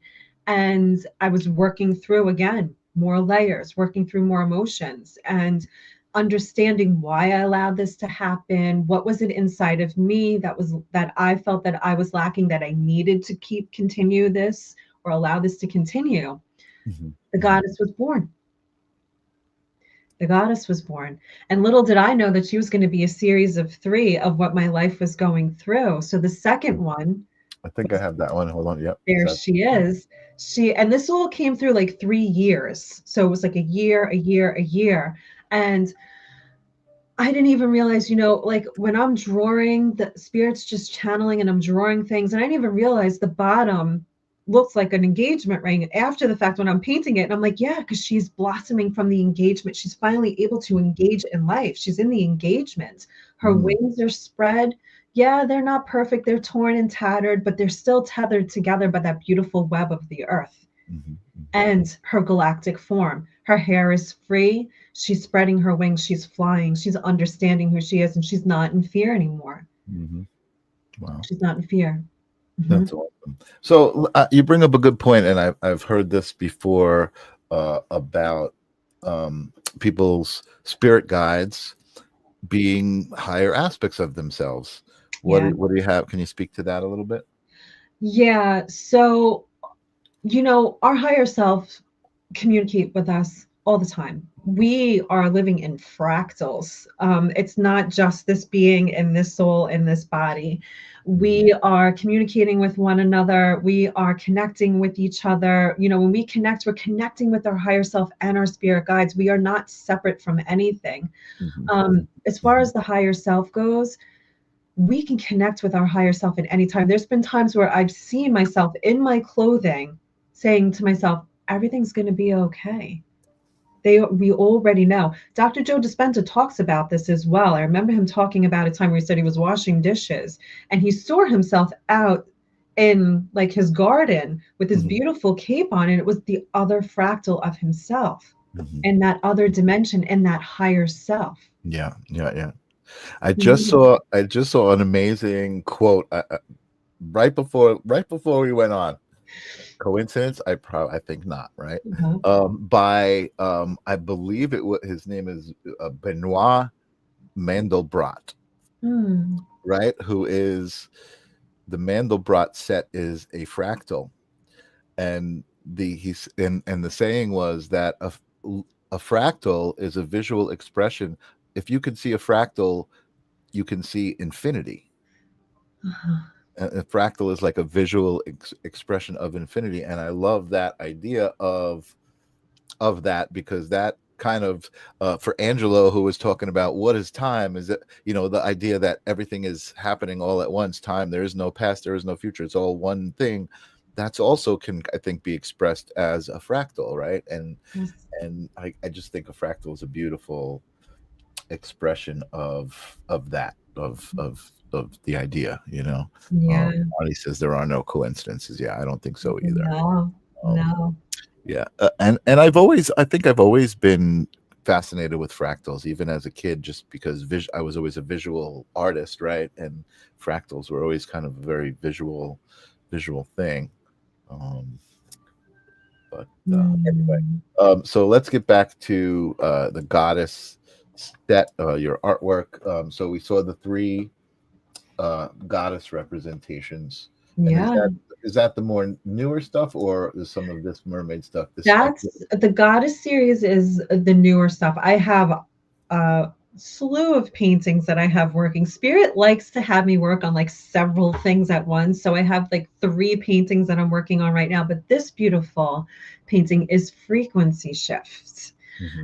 And I was working through again more layers, working through more emotions, and understanding why I allowed this to happen. What was it inside of me that I felt that I was lacking, that I needed to continue this or allow this to continue. Mhm. The Mhm. goddess was born. The goddess was born. And little did I know that she was going to be a series of 3 of what my life was going through. So the second one, I think I have that one. Hold on. Yep. Is there that? she is. And this all came through like 3 years. So it was like a year, a year, a year. And I didn't even realize, like when I'm drawing, the spirit's just channeling and I'm drawing things. And I didn't even realize the bottom looks like an engagement ring after the fact when I'm painting it. And I'm like, yeah, because she's blossoming from the engagement. She's finally able to engage in life. She's in the engagement. Her Mm. wings are spread. Yeah, they're not perfect. They're torn and tattered, but they're still tethered together by that beautiful web of the earth Mhm. Mhm. and her galactic form. Her hair is free. She's spreading her wings. She's flying. She's understanding who she is, and she's not in fear anymore. Mm-hmm. Wow. She's not in fear. That's awesome. So you bring up a good point, and I've heard this before about people's spirit guides being higher aspects of themselves. What do you have? Can you speak to that a little bit? Yeah. So, our higher self communicate with us all the time. We are living in fractals. It's not just this being and this soul in this body. We are communicating with one another. We are connecting with each other. When we connect, we're connecting with our higher self and our spirit guides. We are not separate from anything. As far as the higher self goes, we can connect with our higher self at any time. There's been times where I've seen myself in my clothing saying to myself, everything's going to be okay. We already know. Dr. Joe Dispenza talks about this as well. I remember him talking about a time where he said he was washing dishes and he saw himself out in like his garden with his beautiful cape on, and it was the other fractal of himself and that other dimension and that higher self. Yeah. I just saw an amazing quote right before we went on. Coincidence? I think not. Right? By I believe his name is Benoit Mandelbrot. Right? Who is the Mandelbrot set is a fractal, and the saying was that a fractal is a visual expression. If you can see a fractal, you can see infinity. A fractal is like a visual expression of infinity, and I love that idea of that, because that kind of for Angelo, who was talking about what is time, is that the idea that everything is happening all at once. Time, there is no past, there is no future, it's all one thing. That's also can, I think, be expressed as a fractal, right? And I just think a fractal is a beautiful expression of that, of the idea. Bonnie says there are no coincidences. I don't think so either. No. And I think I've always been fascinated with fractals, even as a kid, just because I was always a visual artist, right? And fractals were always kind of a very visual thing. Anyway, so let's get back to the goddess set, your artwork. So we saw the 3 goddess representations. Is that the more newer stuff, or is some of this mermaid stuff? The goddess series is the newer stuff. I have a slew of paintings that I have working. Spirit likes to have me work on like several things at once. So I have like 3 paintings that I'm working on right now, but this beautiful painting is frequency shifts.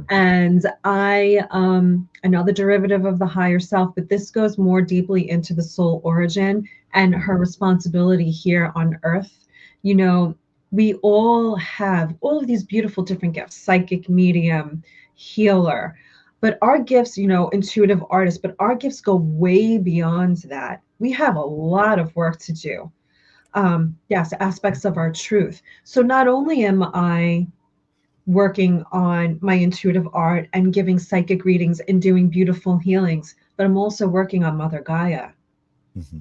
And another derivative of the higher self, but this goes more deeply into the soul origin and her responsibility here on earth. We all have all of these beautiful different gifts: psychic, medium, healer, but our gifts, intuitive artist, but our gifts go way beyond that. We have a lot of work to do. Aspects of our truth. So not only am I working on my intuitive art and giving psychic readings and doing beautiful healings, but I'm also working on Mother Gaia.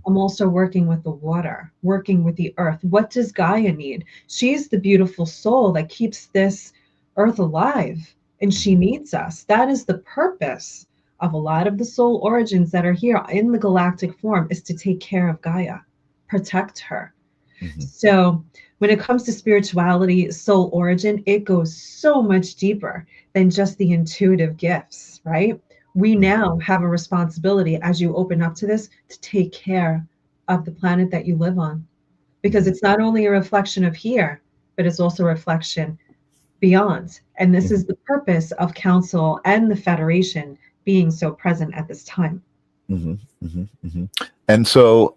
I'm also working with the water, working with the earth. What does Gaia need? She's the beautiful soul that keeps this earth alive, and she needs us. That is the purpose of a lot of the soul origins that are here in the galactic form, is to take care of Gaia, protect her. So when it comes to spirituality, soul origin, it goes so much deeper than just the intuitive gifts, right? We now have a responsibility, as you open up to this, to take care of the planet that you live on, because it's not only a reflection of here, but it's also a reflection beyond. And this is the purpose of Council and the Federation being so present at this time. And so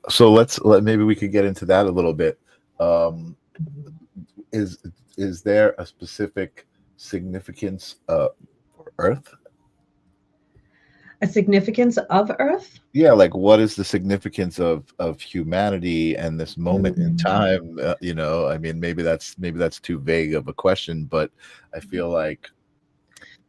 maybe we could get into that a little bit. Is there a specific significance for Earth? A significance of Earth? Yeah, like what is the significance of humanity and this moment in time? I mean, maybe that's too vague of a question, but I feel like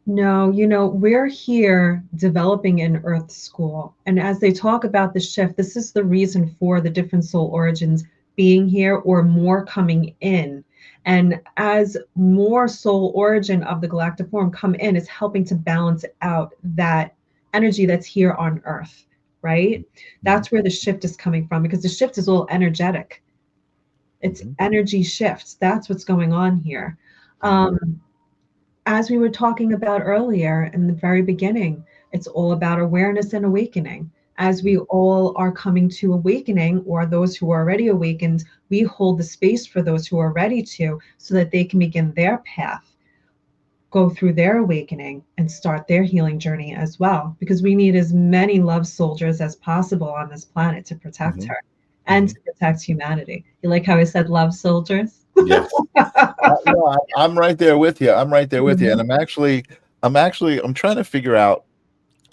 No, we're here developing an Earth school. And as they talk about the shift, this is the reason for the different soul origins being here or more coming in. And as more soul origin of the galactic form come in, it's helping to balance out that energy that's here on Earth, right? That's where the shift is coming from, because the shift is all energetic. It's energy shifts. That's what's going on here. As we were talking about earlier in the very beginning, it's all about awareness and awakening. As we all are coming to awakening, or those who are already awakened, we hold the space for those who are ready to, so that they can begin their path, go through their awakening, and start their healing journey as well. Because we need as many love soldiers as possible on this planet to protect her and to protect humanity. You like how I said love soldiers? Yes. No, I'm right there with you. I'm right there with you. And I'm trying to figure out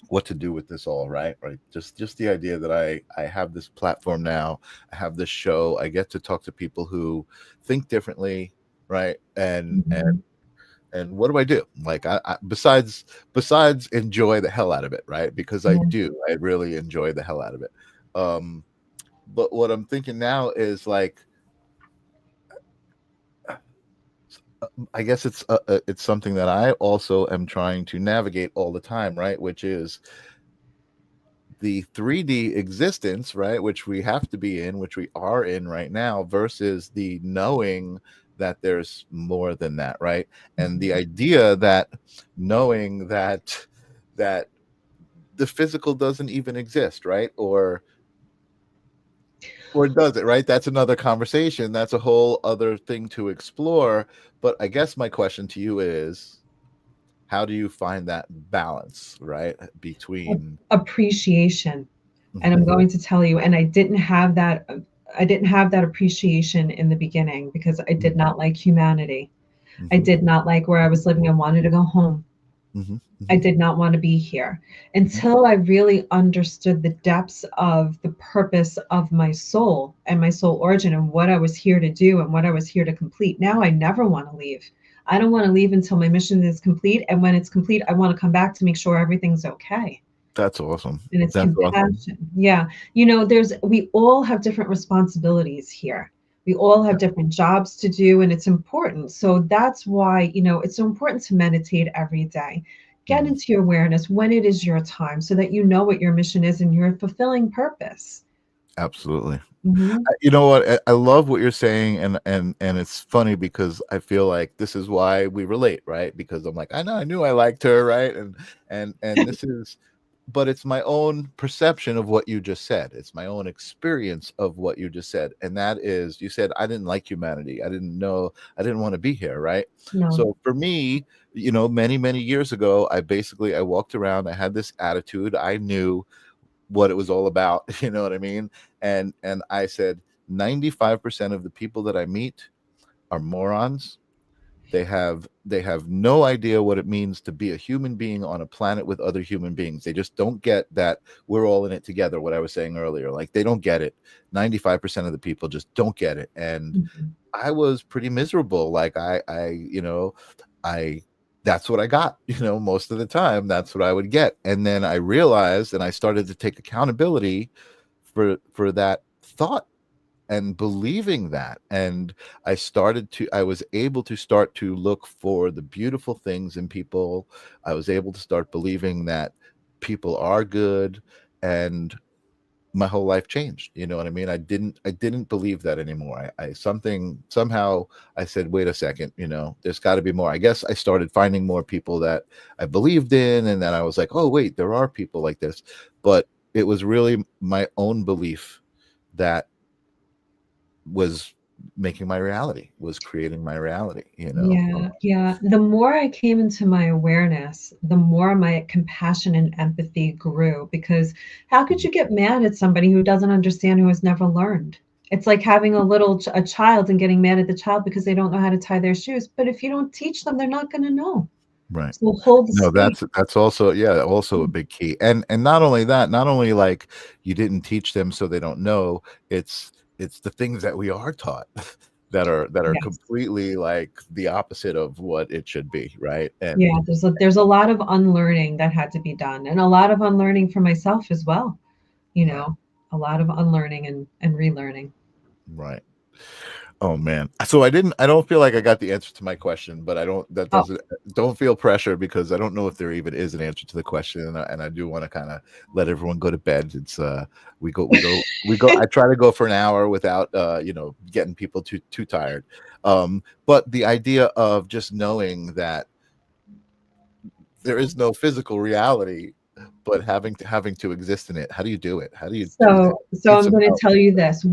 what to do with this all, right? Just the idea that I have this platform now, I have this show, I get to talk to people who think differently, right? And what do I do? Like, I besides enjoy the hell out of it, right? Because I really enjoy the hell out of it. But what I'm thinking now is, like, I guess it's something that I also am trying to navigate all the time, right? Which is the 3D existence, right? Which we have to be in, which we are in right now, versus the knowing that there's more than that, right? And the idea that knowing that the physical doesn't even exist, right? Or does it, right? That's another conversation. That's a whole other thing to explore. But I guess my question to you is, how do you find that balance, right, between appreciation? And I'm going to tell you, and I didn't have that appreciation in the beginning, because I did not like humanity. I did not like where I was living. I wanted to go home. I did not want to be here until I really understood the depths of the purpose of my soul and my soul origin, and what I was here to do and what I was here to complete. Now I never want to leave. I don't want to leave until my mission is complete. And when it's complete, I want to come back to make sure everything's okay. That's awesome. And it's That's compassion. awesome. Yeah. We all have different responsibilities here. We all have different jobs to do, and it's important. So that's why, it's so important to meditate every day. Get into your awareness when it is your time, so that you know what your mission is and you're fulfilling purpose. Absolutely. You know what? I love what you're saying, and it's funny because I feel like this is why we relate, right? Because I'm like, I knew I liked her, right? And this is, but it's my own perception of what you just said. It's my own experience of what you just said. And that is, you said, I didn't like humanity. I didn't want to be here, right? No. So for me, many, many years ago, I walked around, I had this attitude. I knew what it was all about. You know what I mean? And I said, 95% of the people that I meet are morons. They have no idea what it means to be a human being on a planet with other human beings. They just don't get that we're all in it together. What I was saying earlier, like, they don't get it. 95% of the people just don't get it. And I was pretty miserable. Like, I that's what I got, most of the time. That's what I would get. And then I realized, and I started to take accountability for that thought and believing that. And I was able to start to look for the beautiful things in people. I was able to start believing that people are good, and my whole life changed. You know what I mean? I didn't believe that anymore. Somehow I said, wait a second, there's got to be more. I guess I started finding more people that I believed in, and then I was like, oh wait, there are people like this. But it was really my own belief that was making my reality, was creating my reality. Yeah. The more I came into my awareness, the more my compassion and empathy grew. Because how could you get mad at somebody who doesn't understand, who has never learned? It's like having a child and getting mad at the child because they don't know how to tie their shoes. But if you don't teach them, they're not going to know. Right. So hold the No, space. that's also a big key. And not only that, not only like you didn't teach them so they don't know, it's the things that we are taught that are Yes. completely like the opposite of what it should be, right? And Yeah, there's a lot of unlearning that had to be done, and a lot of unlearning for myself as well. right, A lot of unlearning and relearning. right. Oh man. So I don't feel like I got the answer to my question, but I don't that Oh, doesn't don't feel pressure because I don't know if there even is an answer to the question, and I do want to kind of let everyone go to bed. It's we go I try to go for an hour without getting people too tired. But the idea of just knowing that there is no physical reality, but having to exist in it. How do you do it? How do you do that? so Need I'm some going to help. tell you this.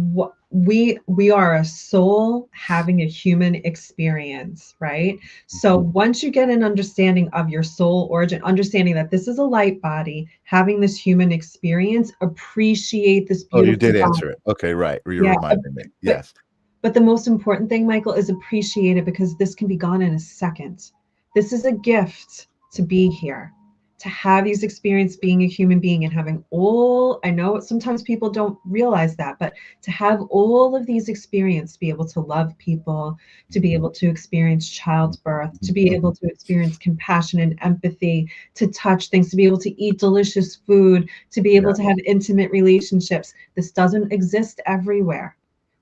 We are a soul having a human experience, right? So Mhm. once you get an understanding of your soul origin, understanding that this is a light body having this human experience, appreciate this Oh, you beautiful did body. answer it. Okay, right. You're Yeah, reminding me. but Yes. But the most important thing, Michael, is appreciate it because this can be gone in a second. This is a gift to be here, to have these experiences being a human being and having all, I know sometimes people don't realize that, but to have all of these experiences, to be able to love people, to be able to experience childbirth, to be able to experience compassion and empathy, to touch things, to be able to eat delicious food, to be able Yeah. to have intimate relationships. This doesn't exist everywhere.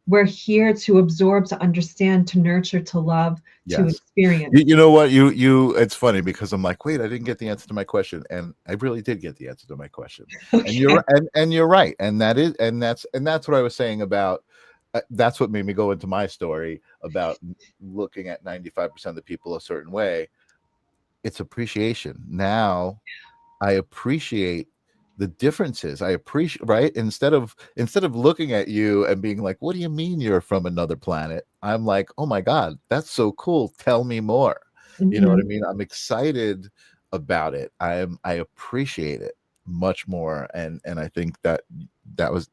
We're here to absorb, to understand, to nurture, to love, to Yes. experience. You know what? You it's funny because I'm like, wait, I didn't get the answer to my question. And I really did get the answer to my question. And Okay. you're right. And that's what I was saying about that's what made me go into my story about looking at 95% of the people a certain way. It's appreciation. Now I appreciate the differences. I appreciate, right? Instead of looking at you and being like, "What do you mean you're from another planet?" I'm like, "Oh my God, that's so cool. Tell me more." You know what I Mhm. mean? I'm excited about it. I appreciate it much more, and I think that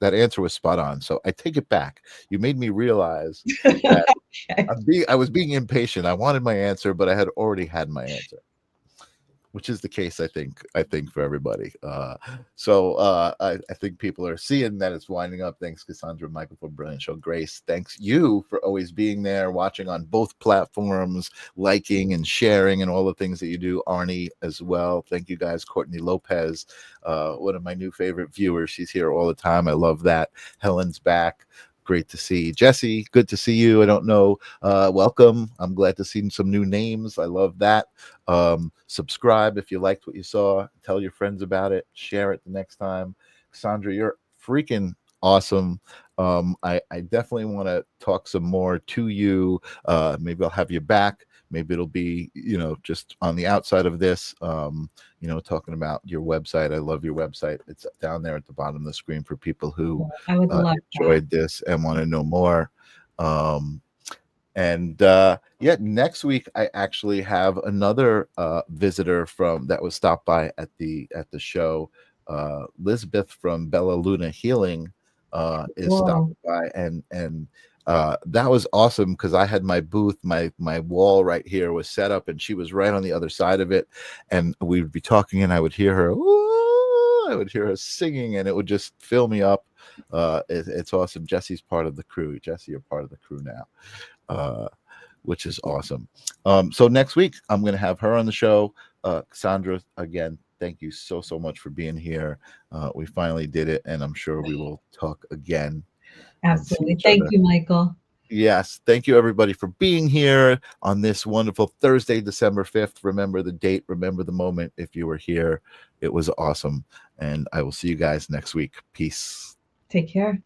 answer was spot on. So I take it back. You made me realize that Okay. I was being impatient. I wanted my answer, but I had already had my answer, which is the case I think for everybody. I think people are seeing that it's winding up. Thanks Cassandra and Michael for a brilliant show. Grace, thanks you for always being there, watching on both platforms, liking and sharing and all the things that you do. Arnie as well, thank you guys. Courtney Lopez, one of my new favorite viewers, she's here all the time. I love that. Helen's back. Great to see Jesse. Good to see you. I don't know. Welcome. I'm glad to see some new names. I love that. Subscribe if you liked what you saw. Tell your friends about it. Share it the next time. Cassandra, you're freaking awesome. I definitely want to talk some more to you. Maybe I'll have you back. Maybe it'll be, just on the outside of this, talking about your website. I love your website. It's down there at the bottom of the screen for people who I would love that. enjoyed this and want to know more. And next week I actually have another visitor from that was stopped by at the show. Lisbeth from Bella Luna Healing is stopping Whoa. by, and that was awesome because I had my booth, my wall right here was set up, and she was right on the other side of it, and we would be talking, and I would hear her. I would hear her singing, and it would just fill me up. It's awesome. Jesse's part of the crew. Jesse, you're part of the crew now. Which is awesome. So next week I'm going to have her on the show. Cassandra, again, thank you so much for being here. We finally did it, and I'm sure we will talk again and see Absolutely. each Thank other. you, Michael. Yes, thank you everybody for being here on this wonderful Thursday, December 5th. Remember the date, remember the moment. If you were here, it was awesome, and I will see you guys next week. Peace. Take care.